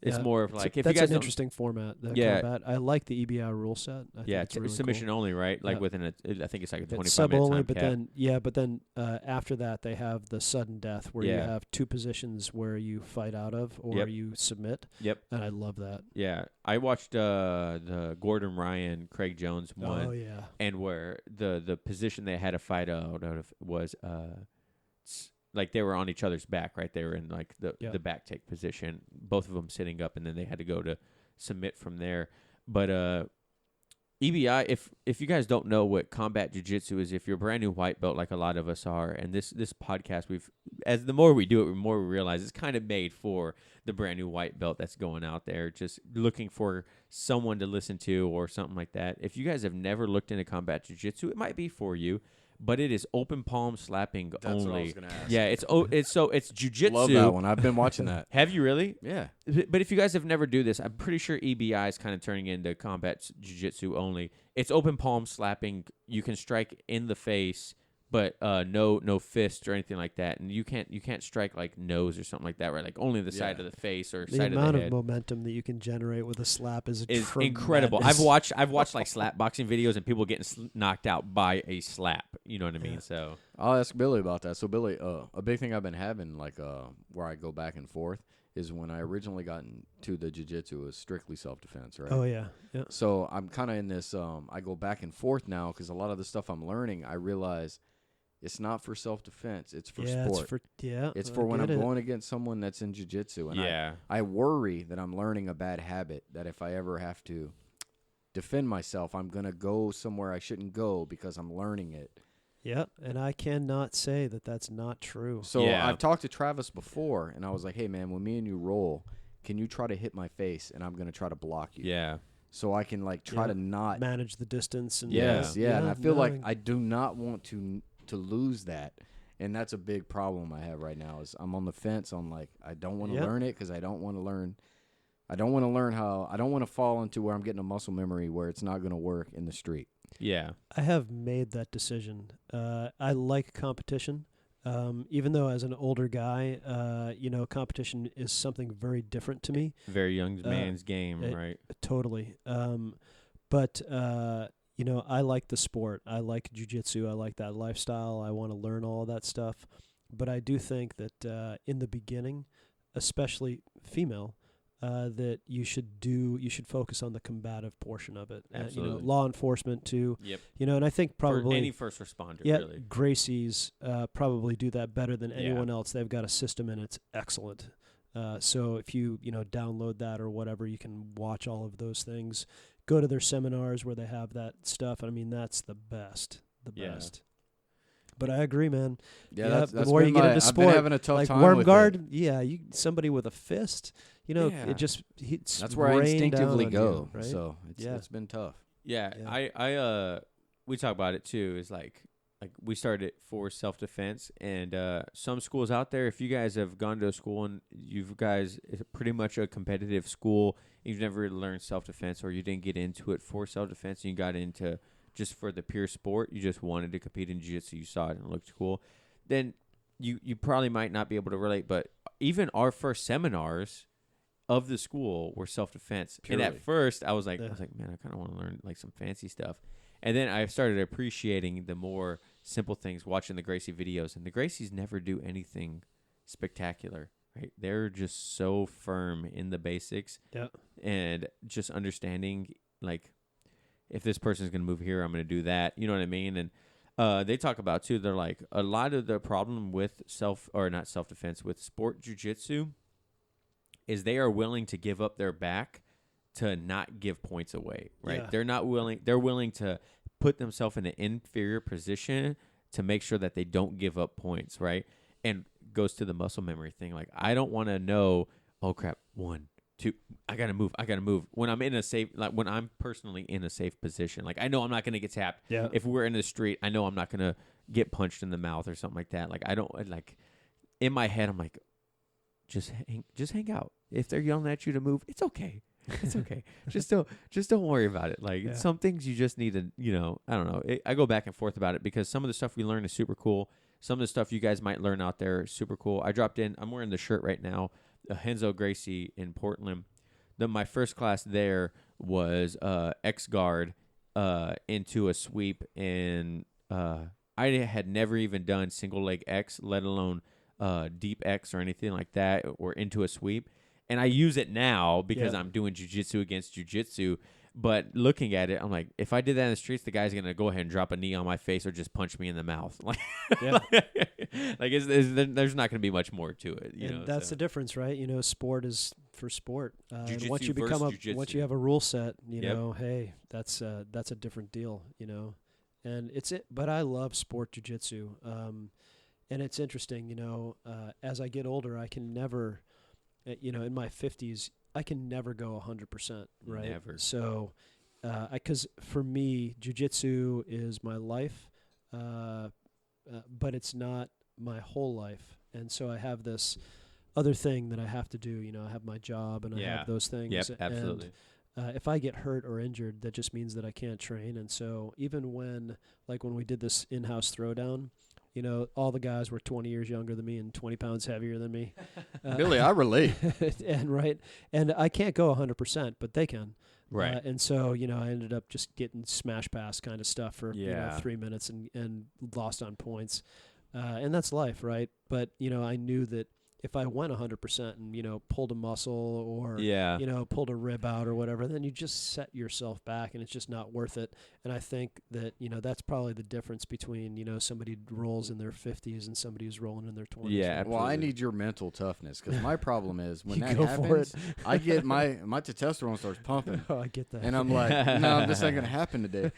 it's Yeah. more of like if That's you guys an don't, interesting format. The Yeah. combat. I like the EBI rule set. I think it's really submission cool. only, right? Like Yeah. within I think it's like a 25 It's sub minute only, time but cap. then after that they have the sudden death where you Yeah. have two positions where you fight out of or Yep. you submit. Yep. And I love that. Yeah, I watched the Gordon Ryan, Craig Jones one, Oh yeah. and where the position they had to fight out of was like they were on each other's back, right? They were in like the back take position, both of them sitting up, and then they had to go to submit from there. But EBI, if you guys don't know what combat jiu-jitsu is, if you're a brand new white belt like a lot of us are, and this podcast, the more we do it, the more we realize it's kind of made for the brand new white belt that's going out there, just looking for someone to listen to or something like that. If you guys have never looked into combat jiu-jitsu, it might be for you, but it is open palm slapping That's only. what I was gonna ask. Yeah, it's jiu-jitsu. Love that one. I've been watching that. Have you really? Yeah. But if you guys have never do this, I'm pretty sure EBI is kind of turning into combat jiu-jitsu only. It's open palm slapping. You can strike in the face, but no fists or anything like that. And you can't strike like nose or something like that, right? Like only the side Yeah. of the face or The side amount of the of head momentum that you can generate with a slap is incredible. tremendous. I've watched like slap boxing videos and people getting knocked out by a slap. You know what I mean? Yeah. So I'll ask Billy about that. So Billy, a big thing I've been having, like where I go back and forth, is when I originally got into the jiu-jitsu, it was strictly self-defense, right? Oh yeah. Yeah. So I'm kind of in this, I go back and forth now because a lot of the stuff I'm learning, I realize it's not for self-defense. It's for yeah, sport. It's For when I'm get it. going against someone that's in jiu-jitsu. And yeah, I worry that I'm learning a bad habit, that if I ever have to defend myself, I'm going to go somewhere I shouldn't go because I'm learning it. Yeah, and I cannot say that that's not true. So Yeah. I've talked to Travis before, and I was like, hey, man, when me and you roll, can you try to hit my face, and I'm going to try to block you. yeah. So I can, like, try Yeah. to not. Manage the distance and Yes, yeah. And I feel like no, I do not want to lose that. And that's a big problem I have right now is I'm on the fence on, like, I don't want to Yep. learn it because I don't want to learn. I don't want to learn how. I don't want to fall into where I'm getting a muscle memory where it's not going to work in the street. Yeah. I have made that decision. I like competition, even though as an older guy, competition is something very different to me. Very young man's game, it- right? Totally. But I like the sport. I like jiu-jitsu. I like that lifestyle. I want to learn all of that stuff. But I do think that in the beginning, especially female, that you should focus on the combative portion of it. Absolutely. Law enforcement too. Yep. And I think probably For any first responder, yeah, really. Gracie's probably do that better than Yeah. anyone else. They've got a system and it's excellent. So if you download that or whatever, you can watch all of those things. Go to their seminars where they have that stuff. I mean, that's the best. The Yeah. best. But I agree, man. Yeah, That's that's the more been you get into I've sport, been having a tough like time worm with guard, somebody with a fist, Yeah. it just it's That's where I rained down instinctively on go. you, right? So Yeah. it's been tough. Yeah, Yeah. we talk about it too. Is like we started it for self-defense, and some schools out there, if you guys have gone to a school and it's pretty much a competitive school, you've never really learned self-defense, or you didn't get into it for self-defense, and you got into just for the pure sport, you just wanted to compete in jiu-jitsu, you saw it and it looked cool, then you probably might not be able to relate. But even our first seminars of the school were self-defense. Purely. And at first I was like, man, I kind of want to learn like some fancy stuff. And then I started appreciating the more simple things, watching the Gracie videos. And the Gracies never do anything spectacular, right? They're just so firm in the basics. Yeah. And just understanding, like, if this person's going to move here, I'm going to do that. You know what I mean? And they talk about, too, they're like, a lot of the problem with not self-defense, with sport jiu-jitsu is they are willing to give up their back to not give points away, right? Yeah. They're willing to put themselves in an inferior position to make sure that they don't give up points, right? And goes to the muscle memory thing. Like, I don't want to know, oh crap, 1, 2, I gotta move. When I'm personally in a safe position, like I know I'm not gonna get tapped. Yeah. If we're in the street, I know I'm not gonna get punched in the mouth or something like that. Like I don't like in my head, I'm like, just hang out. If they're yelling at you to move, it's okay. It's okay. just don't worry about it. Like some things you just need to, I don't know. I go back and forth about it because some of the stuff we learn is super cool. Some of the stuff you guys might learn out there is super cool. I'm wearing the shirt right now, Henzo Gracie in Portland. My first class there was X guard into a sweep, and I had never even done single leg X, let alone deep X or anything like that, or into a sweep. And I use it now because I'm doing jiu-jitsu against jiu-jitsu. But looking at it, I'm like, if I did that in the streets, the guy's going to go ahead and drop a knee on my face or just punch me in the mouth. Like, there's not going to be much more to it. And that's the difference, right? Sport is for sport. Jiu-jitsu once you once you have a rule set, hey, that's a different deal, And but I love sport jiu-jitsu. And it's interesting, as I get older, I can never, in my 50s, I can never go 100%, right? Never. So, because for me, jiu-jitsu is my life, but it's not my whole life. And so I have this other thing that I have to do. I have my job and I have those things. Yep, absolutely. And if I get hurt or injured, that just means that I can't train. And so even when we did this in-house throwdown, all the guys were 20 years younger than me and 20 pounds heavier than me. Billy, I relate. And I can't go 100%, but they can. Right. And so, I ended up just getting smash pass kind of stuff for 3 minutes and lost on points. And that's life, right? But, I knew that if I went 100% and, pulled a muscle or, pulled a rib out or whatever, then you just set yourself back and it's just not worth it. And I think that, that's probably the difference between, somebody who rolls in their 50s and somebody who's rolling in their 20s. Yeah, absolutely. Well, I need your mental toughness because my problem is when that go happens, for it. I get my testosterone starts pumping. Oh, I get that. And I'm like, no, this ain't going to happen today.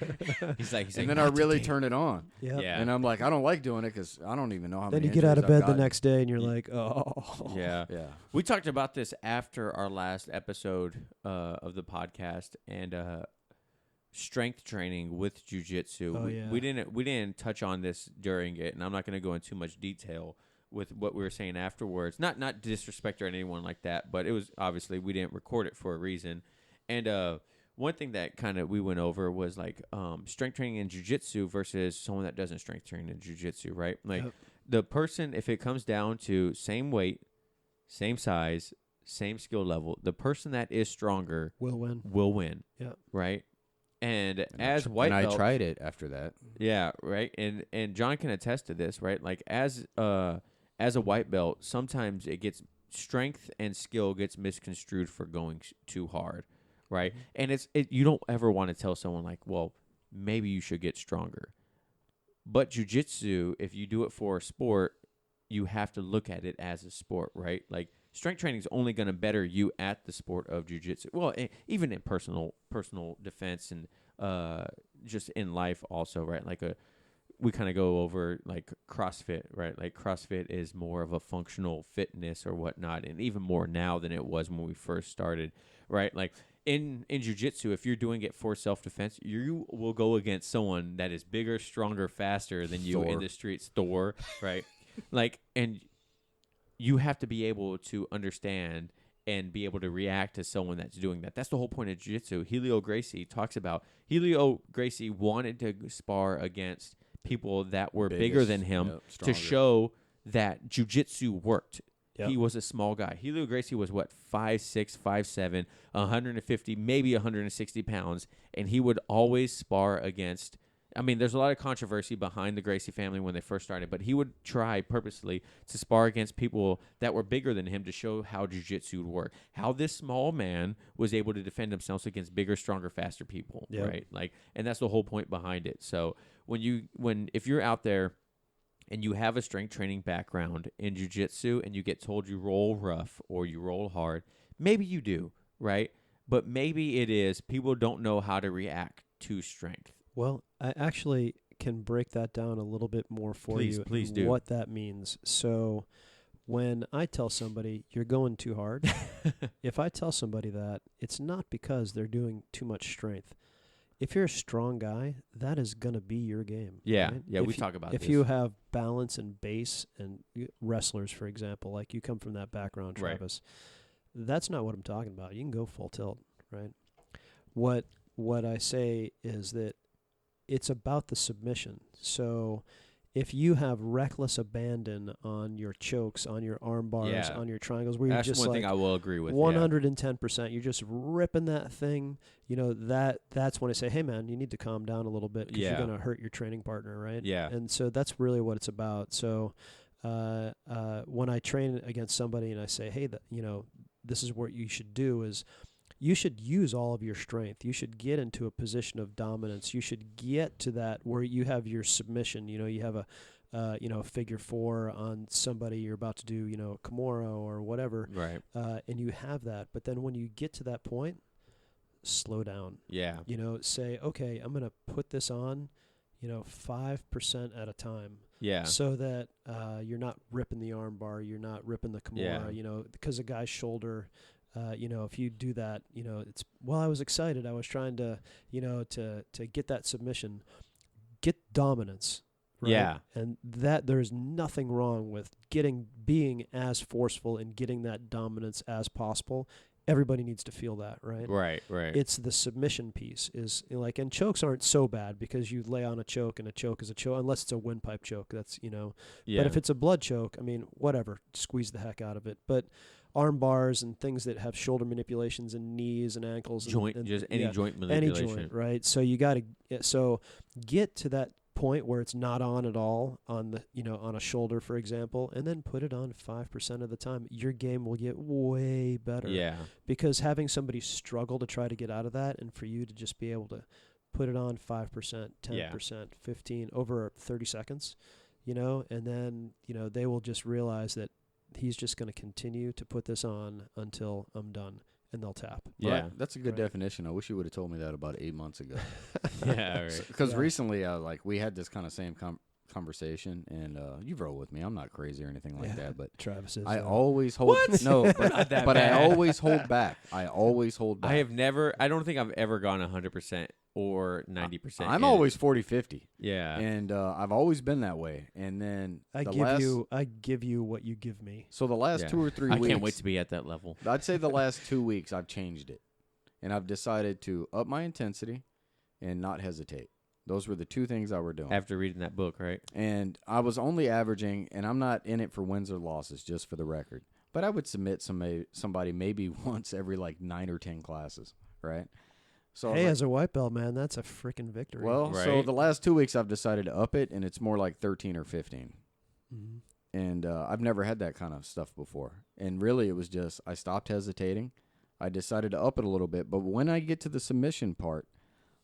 He's like, and then I really turn it on. Yep. Yeah. And I'm like, I don't like doing it because I don't even know how Then many you get out of injuries bed I've the next day and you're like, oh. Yeah. Yeah. We talked about this after our last episode of the podcast, and strength training with jiu-jitsu. Oh, yeah. We didn't touch on this during it, and I'm not going to go into too much detail with what we were saying afterwards. Not disrespect or anyone like that, but it was obviously we didn't record it for a reason. And one thing that kind of we went over was like strength training in jiu-jitsu versus someone that doesn't strength train in jiu-jitsu, right? Like the person, if it comes down to same weight, same size, same skill level, the person that is stronger will win. Yeah. Right? And I tried it after that. Yeah, right. And John can attest to this, right? Like as a white belt, sometimes it gets strength and skill gets misconstrued for going too hard, right? Mm-hmm. And you don't ever want to tell someone like, well, maybe you should get stronger. But jiu-jitsu, if you do it for a sport, you have to look at it as a sport, right? Like strength training is only going to better you at the sport of jiu-jitsu. Well, even in personal defense and just in life also, right? Like we kind of go over like CrossFit, right? Like CrossFit is more of a functional fitness or whatnot, and even more now than it was when we first started, right? Like in jiu-jitsu, if you're doing it for self-defense, you will go against someone that is bigger, stronger, faster than you in the streets, Thor, right? Like, and you have to be able to understand and be able to react to someone that's doing that. That's the whole point of jiu-jitsu. Helio Gracie talks about Helio Gracie wanted to spar against people that were bigger than him to show that jiu-jitsu worked. Yep. He was a small guy. Helio Gracie was, 5'6", 5'7", 150, maybe 160 pounds, and he would always spar against. I mean, there's a lot of controversy behind the Gracie family when they first started, but he would try purposely to spar against people that were bigger than him to show how jiu-jitsu would work, how this small man was able to defend himself against bigger, stronger, faster people, right? Like, and that's the whole point behind it. So if you're out there and you have a strength training background in jiu-jitsu and you get told you roll rough or you roll hard, maybe you do, right? But maybe it is people don't know how to react to strength. Well, I actually can break that down a little bit more for you. Please do. What that means. So when I tell somebody you're going too hard, if I tell somebody that, it's not because they're doing too much strength. If you're a strong guy, that is going to be your game. Yeah, right? yeah, we talk about this. If you have balance and base and wrestlers, for example, like you come from that background, Travis, that's not what I'm talking about. You can go full tilt, right? What I say is that it's about the submission. So if you have reckless abandon on your chokes, on your arm bars, on your triangles, where you're that's just one like thing I will agree with. 110%, you're just ripping that thing. You know, that's when I say, hey man, you need to calm down a little bit because you're going to hurt your training partner, right? Yeah. And so that's really what it's about. So when I train against somebody and I say, hey, this is what you should do is, you should use all of your strength. You should get into a position of dominance. You should get to that where you have your submission. You know, you have a figure four on somebody you're about to do, a Kimura or whatever. Right. And you have that. But then when you get to that point, slow down. Yeah. Say, okay, I'm going to put this on, 5% at a time. Yeah. So that you're not ripping the arm bar. You're not ripping the Kimura, because a guy's shoulder... if you do that, it's, I was excited. I was trying to, to get that submission, get dominance. Right? Yeah. And that there's nothing wrong with being as forceful and getting that dominance as possible. Everybody needs to feel that, right? Right. It's the submission piece is like, and chokes aren't so bad because you lay on a choke and a choke is a choke, unless it's a windpipe choke. That's, Yeah. But if it's a blood choke, I mean, whatever, squeeze the heck out of it. But arm bars and things that have shoulder manipulations and knees and ankles, just any joint manipulation, any joint, right? So you got to get to that point where it's not on at all on the on a shoulder, for example, and then put it on 5% of the time. Your game will get way better. Yeah, because having somebody struggle to try to get out of that, and for you to just be able to put it on 5%, 10%, 15 over 30 seconds, and then they will just realize that he's just going to continue to put this on until I'm done, and they'll tap. Yeah, right. That's a good definition. I wish you would have told me that about 8 months ago. Yeah, right. Because recently, we had this kind of same conversation, and you roll with me. I'm not crazy or anything like that, but Travis is. I always hold. No, but I always hold back. I don't think I've ever gone 100% or 90%. I'm always 40-50. Yeah, and I've always been that way. And then I give you what you give me. So the last 2 or 3 weeks, I can't wait to be at that level. I'd say the last 2 weeks I've changed it, and I've decided to up my intensity and not hesitate. Those were the two things I were doing. After reading that book, right? And I was only averaging, and I'm not in it for wins or losses, just for the record, but I would submit somebody maybe once every 9 or 10 classes, right? So hey, as a white belt, man, that's a freaking victory. Well, right? So the last 2 weeks I've decided to up it, and it's more like 13 or 15. Mm-hmm. And I've never had that kind of stuff before. And really it was just I stopped hesitating. I decided to up it a little bit. But when I get to the submission part,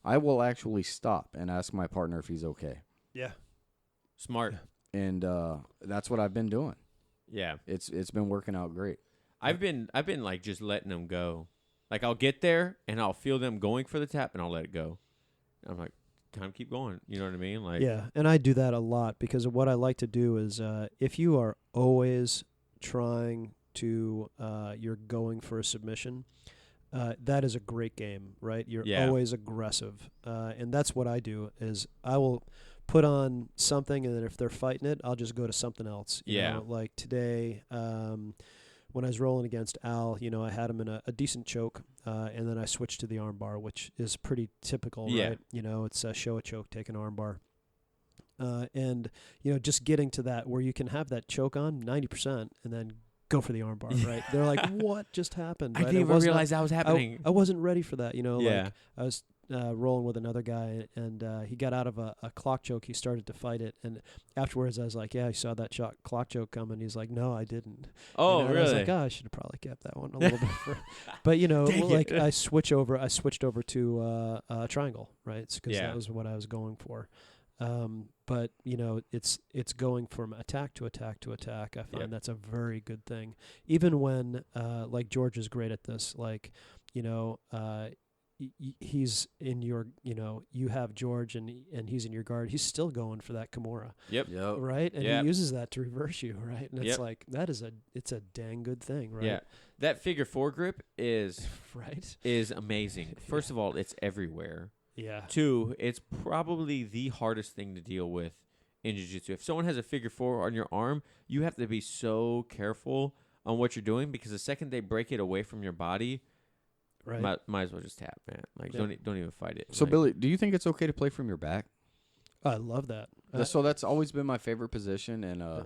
I will actually stop and ask my partner if he's okay. Yeah. Smart. And that's what I've been doing. Yeah. It's been working out great. I've been just letting them go. Like I'll get there and I'll feel them going for the tap and I'll let it go. I'm like, time to keep going. You know what I mean? Like, Yeah, and I do that a lot because what I like to do is if you are always trying to, you're going for a submission, that is a great game, right? You're always aggressive. And that's what I do is I will put on something, and then if they're fighting it, I'll just go to something else. You know, like today, when I was rolling against Al, you know, I had him in a decent choke, and then I switched to the arm bar, which is pretty typical, right? You know, it's show a choke, take an arm bar. And, you know, just getting to that where you can have that choke on 90% and then go for the arm bar, right? They're like, what just happened? I Right? didn't even realize that was happening. I wasn't ready for that, you know. Like I was rolling with another guy, and he got out of a clock choke. He started to fight it, and afterwards I was like, yeah, I saw that clock choke coming. He's like, no, I didn't. Oh, you know, really? I was like, I should have probably kept that one a little bit further. But, you know, like I switched over to a triangle, right? Because that was what I was going for. But, you know, it's going from attack to attack to attack. I find that's a very good thing. Even when, like, George is great at this, like, you know, he's in your, you know, you have George and he's in your guard. He's still going for that Kimura. Right? And he uses that to reverse you, right? And it's like, it's a dang good thing, right? Yeah. That figure 4 grip is is amazing. First of all, it's everywhere. Yeah. 2, it's probably the hardest thing to deal with in jiu-jitsu. If someone has a figure 4 on your arm, you have to be so careful on what you're doing because the second they break it away from your body, might as well just tap, man. Like, don't even fight it. So, like, Billy, do you think it's okay to play from your back? I love that. So that's always been my favorite position, and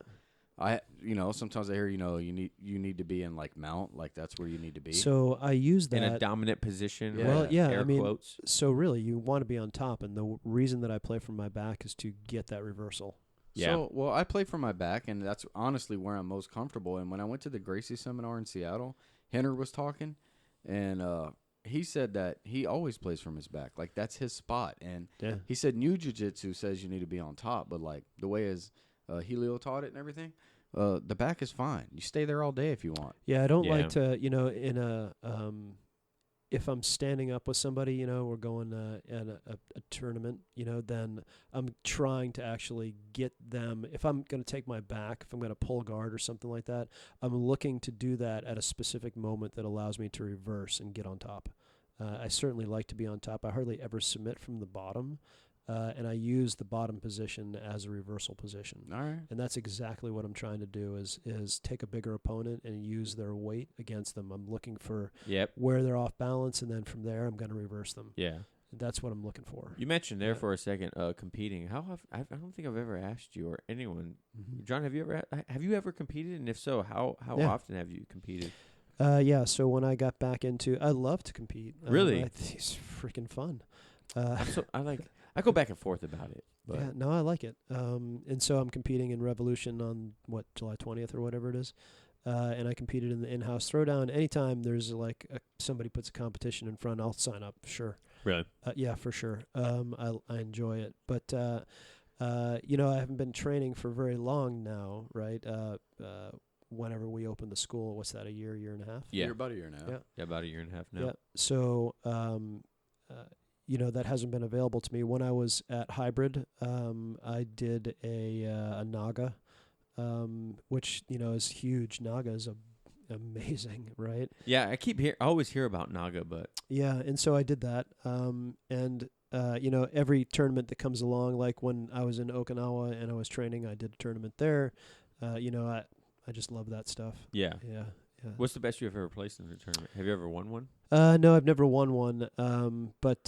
I, you know, sometimes I hear, you know, you need to be in like mount, like that's where you need to be. So I use that in a dominant position. Yeah. Well, yeah, air I mean, quotes. so really, you want to be on top, and the reason that I play from my back is to get that reversal. Yeah. So, well, I play from my back, and that's honestly where I'm most comfortable. And when I went to the Gracie seminar in Seattle, Henner was talking, and he said that he always plays from his back. Like, that's his spot. And he said new jiu-jitsu says you need to be on top, but, like, the way his Helio taught it and everything, the back is fine. You stay there all day if you want. Yeah, I don't like to, you know, in a if I'm standing up with somebody, you know, we're going at a tournament, you know, then I'm trying to actually get them. If I'm going to take my back, if I'm going to pull guard or something like that, I'm looking to do that at a specific moment that allows me to reverse and get on top. I certainly like to be on top. I hardly ever submit from the bottom, and I use the bottom position as a reversal position. All right. And that's exactly what I'm trying to do is take a bigger opponent and use their weight against them. I'm looking for where they're off balance, and then from there I'm going to reverse them. Yeah. That's what I'm looking for. You mentioned there for a second competing. I don't think I've ever asked you or anyone. Mm-hmm. John, have you ever competed? And if so, how often have you competed? Yeah, so when I got back into, I love to compete. Really? It's freaking fun. I go back and forth about it. But yeah, no, I like it. And so I'm competing in Revolution on July 20th or whatever it is. And I competed in the in-house throwdown. Anytime there's like somebody puts a competition in front, I'll sign up. Sure. Really? Yeah, for sure. I enjoy it, but you know, I haven't been training for very long now, right? Whenever we opened the school, what's that? A year and a half? Yeah, about a year now. Yeah, about a year and a half now. Yeah. So, you know, that hasn't been available to me. When I was at Hybrid, I did a Naga, which, you know, is huge. Naga is amazing, right? Yeah, I always hear about Naga, but yeah, and so I did that. And you know, every tournament that comes along, like when I was in Okinawa and I was training, I did a tournament there. You know, I just love that stuff. Yeah. Yeah. What's the best you've ever placed in a tournament? Have you ever won one? No, I've never won one. But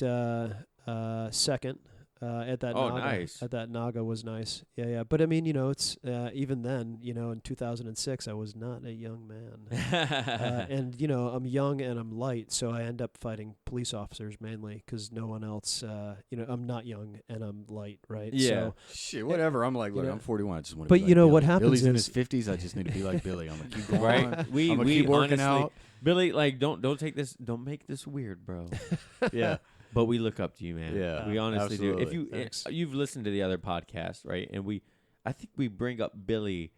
second at that Naga. Nice. At that Naga was nice. Yeah. But I mean, you know, it's even then, you know, in 2006, I was not a young man. And, you know, I'm young and I'm light, so I end up fighting police officers mainly because no one else, you know, I'm not young and I'm light, right? Yeah. So, shit, whatever. I'm like, look, know, I'm 41. I just want to but be like you know Billy. what happens Billy's in is- his 50s. I just need to be like Billy. I'm going to keep going. Right? I'm We going to keep working honestly, out. Billy, like, don't make this weird, bro. Yeah. But we look up to you, man. Yeah, we honestly do. If Thanks. you've listened to the other podcasts, right? And I think we bring up Billy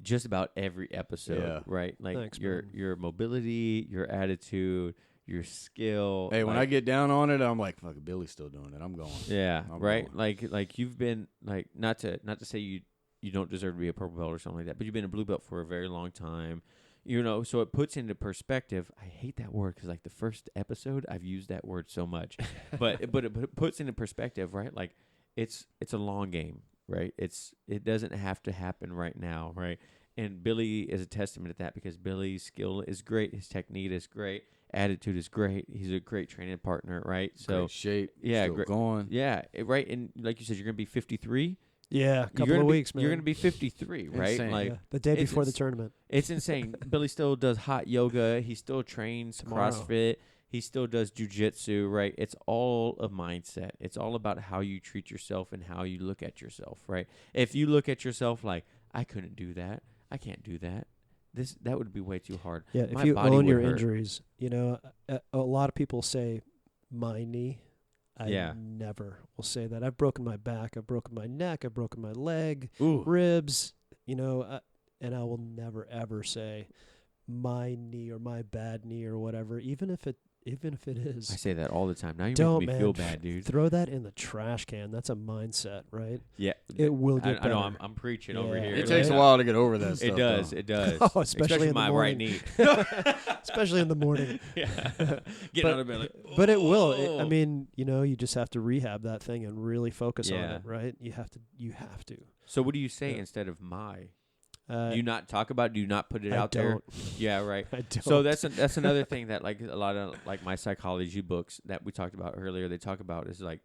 just about every episode, Yeah. right? Like Thanks, your man. mobility, your attitude, your skill. Hey, when I get down on it, I'm like, fuck, Billy's still doing it. I'm going. Yeah, I'm right. going. Like you've been like not to say you don't deserve to be a purple belt or something like that, but you've been a blue belt for a very long time. So it puts into perspective. I hate that word because like the first episode I've used that word so much, but it puts into perspective, right? Like it's a long game, right? It doesn't have to happen right now, right? And Billy is a testament to that because Billy's skill is great, his technique is great, attitude is great. He's a great training partner, right? So Great shape, yeah, still going. Yeah, right. And like you said, you're gonna be 53. Yeah, a couple of weeks, man. You're gonna be 53, right? Insane. Like the day before the tournament. It's insane. Billy still does hot yoga. He still trains Tomorrow. CrossFit. He still does jujitsu, right? It's all a mindset. It's all about how you treat yourself and how you look at yourself, right? If you look at yourself like, I couldn't do that, I can't do that, that would be way too hard. Yeah, My if you body own would your hurt. injuries, a lot of people say, my knee. I Yeah. never will say that. I've broken my back. I've broken my neck. I've broken my leg, Ooh. ribs, and I will never, ever say my knee or my bad knee or whatever, even if it is. I say that all the time. Now you're Don't, making me man. feel bad, dude. Throw that in the trash can. That's a mindset, right? Yeah. It will get I know better. I'm preaching over Yeah. here. It takes a while to get over that stuff. It does. though. It does. Oh, especially in the my right morning. knee. Especially in the morning. Yeah. Getting out of bed like, But it will. "Oh." I mean, you just have to rehab that thing and really focus on Yeah. it, right? You have to. So what do you say Yeah. instead of my? Uh, Do you not talk about it? Do you not put it I out there? don't. Yeah, right. I don't. So that's another thing that like a lot of like my psychology books that we talked about earlier, they talk about is like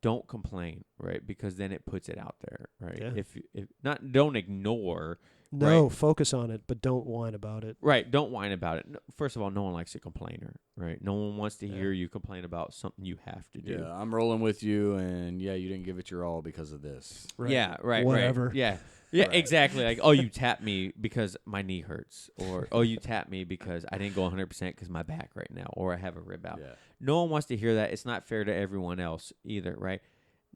don't complain, right? Because then it puts it out there, right? Yeah. If not, don't ignore, no, right. focus on it, but don't whine about it. right? Don't whine about it. No, first of all, no one likes a complainer, right? No one wants to Yeah. hear you complain about something you have to do. Yeah, I'm rolling with you, and yeah, you didn't give it your all because of this. Right. Yeah, right, Whatever. right. Yeah. Yeah, Right. exactly. Like, oh, you tapped me because my knee hurts, or oh, you tapped me because I didn't go 100% because my back right now, or I have a rib out. Yeah. No one wants to hear that. It's not fair to everyone else either, right?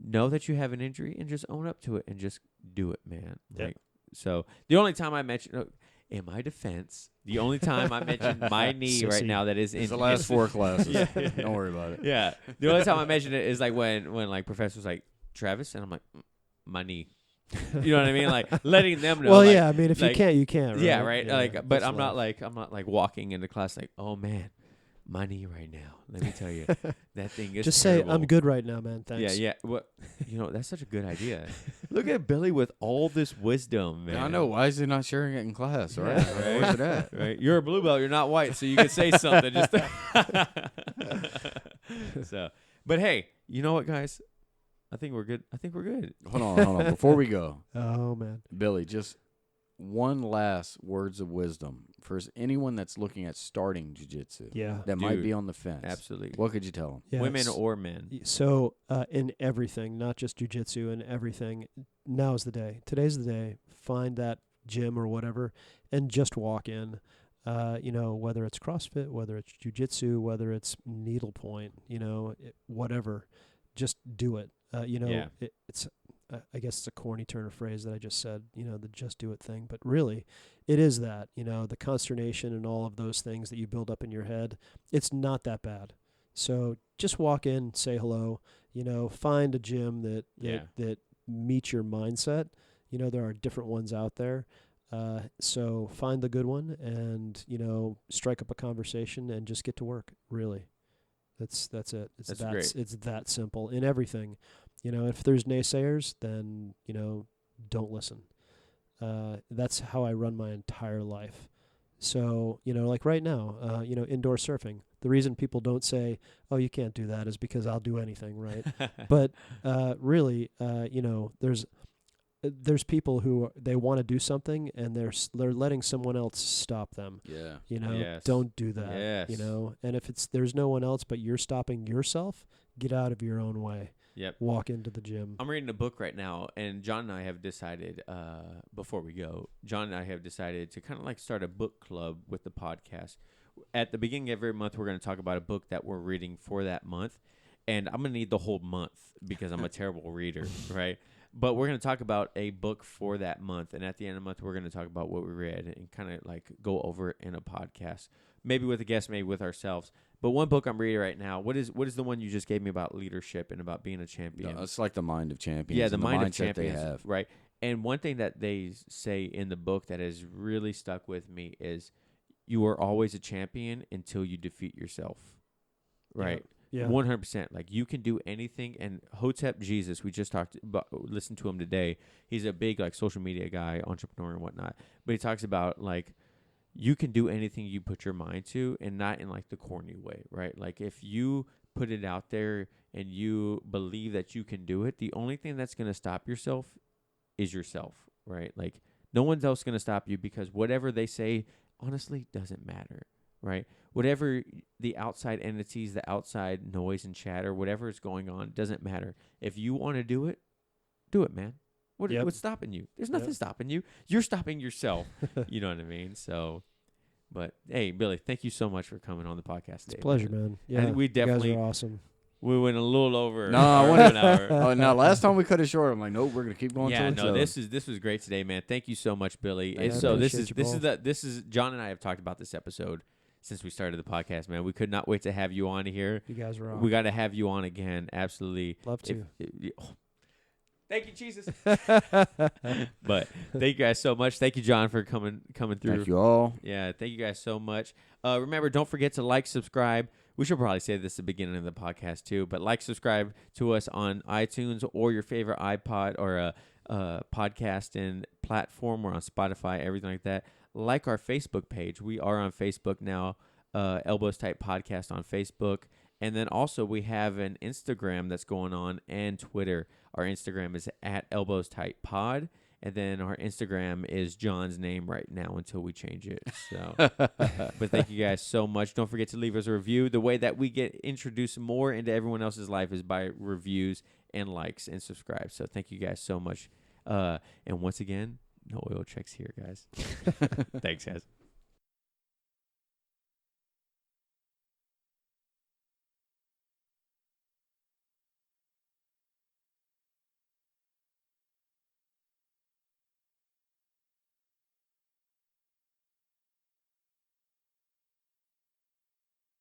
Know that you have an injury and just own up to it and just do it, man. Yeah. Like, so the only time I mention, in my defense, the only time I mention my knee right Sissy. now that is in It's the last 4 classes. Yeah. Don't worry about it. Yeah, the only time I mention it is like when like professors like Travis, and I'm like, my knee. You know what I mean? Like letting them know. Well, like, yeah. I mean, if like- you can't, you can't. Right? yeah, right. Like, but that's I'm not life. like walking into class like, oh man, my knee right now. Let me tell you, that thing is Just terrible. say I'm good right now, man. Thanks. Yeah, yeah. What? That's such a good idea. Look at Billy with all this wisdom, man. I know. Why is he not sharing it in class? Right? Yeah, right. Where's it at? Right. You're a blue belt. You're not white, so you can say something. Just so, but hey, you know what, guys? I think we're good. Hold on. Before we go, Oh man. Billy, just one last words of wisdom for anyone that's looking at starting jiu-jitsu Yeah. that might Dude, be on the fence. Absolutely. What could you tell them? Yeah, Women it's- or men. So in everything, not just jujitsu, in everything, now's the day. Today's the day. Find that gym or whatever, and just walk in. Whether it's CrossFit, whether it's jujitsu, whether it's needlepoint, whatever, just do it. Yeah. It's. I guess it's a corny turn of phrase that I just said. The just do it thing, but really, it is that. The consternation and all of those things that you build up in your head. It's not that bad. So just walk in, say hello. Find a gym that meets your mindset. There are different ones out there. So find the good one and, strike up a conversation and just get to work. Really. That's it. That's great. It's that simple in everything. If there's naysayers, then, don't listen. That's how I run my entire life. So, like right now, indoor surfing, the reason people don't say, oh, you can't do that is because I'll do anything. Right. But, really, there's people who they want to do something and they're letting someone else stop them. Yeah. Yes. Don't do that. Yes. And if there's no one else but you're stopping yourself, get out of your own way. Yep. Walk into the gym. I'm reading a book right now, and John and I have decided, before we go, John and I have decided to kind of like start a book club with the podcast. At the beginning of every month, we're going to talk about a book that we're reading for that month, and I'm going to need the whole month because I'm a terrible reader, right? But we're going to talk about a book for that month, and at the end of the month, we're going to talk about what we read and kind of like go over it in a podcast. maybe with a guest, maybe with ourselves. But one book I'm reading right now, what is the one you just gave me about leadership and about being a champion? No, it's like the Mind of Champions. Yeah, the Mind of mindset Champions, they have. right? And one thing that they say in the book that has really stuck with me is you are always a champion until you defeat yourself, right? Yeah. 100%. Like, you can do anything. And Hotep Jesus, we just listened to him today. He's a big, like, social media guy, entrepreneur and whatnot. But he talks about, like, you can do anything you put your mind to, and not in, like, the corny way, right? Like, if you put it out there and you believe that you can do it, the only thing that's going to stop yourself is yourself, right? Like, no one's else going to stop you, because whatever they say, honestly, doesn't matter, right? Whatever the outside entities, the outside noise and chatter, whatever is going on, doesn't matter. If you want to do it, man. What's stopping you? There's nothing stopping you. You're stopping yourself. You know what I mean? So, but hey, Billy, thank you so much for coming on the podcast today. It's a pleasure, man. Yeah, we definitely you guys are awesome. We went a little over. No, I an hour. Oh no! Last time we cut it short. I'm like, nope, we're gonna keep going. Yeah, till no, this was great today, man. Thank you so much, Billy. Thanks. And so I this appreciate is John and I have talked about this episode since we started the podcast, man. We could not wait to have you on here. You guys are awesome. We got to have you on again. Absolutely. Love to. Thank you, Jesus. But thank you guys so much. Thank you, John, for coming through. Thank you all. Yeah, thank you guys so much. Remember, don't forget to like, subscribe. We should probably say this at the beginning of the podcast too, but like, subscribe to us on iTunes or your favorite iPod or podcasting platform. We're on Spotify, everything like that. Like our Facebook page. We are on Facebook now, Elbows Tight Podcast on Facebook. And then also we have an Instagram that's going on, and Twitter. Our Instagram is at Elbows Tight Pod. And then our Instagram is John's name right now until we change it. So, but thank you guys so much. Don't forget to leave us a review. The way that we get introduced more into everyone else's life is by reviews and likes and subscribe. So thank you guys so much. And once again, no oil checks here, guys. Thanks, guys.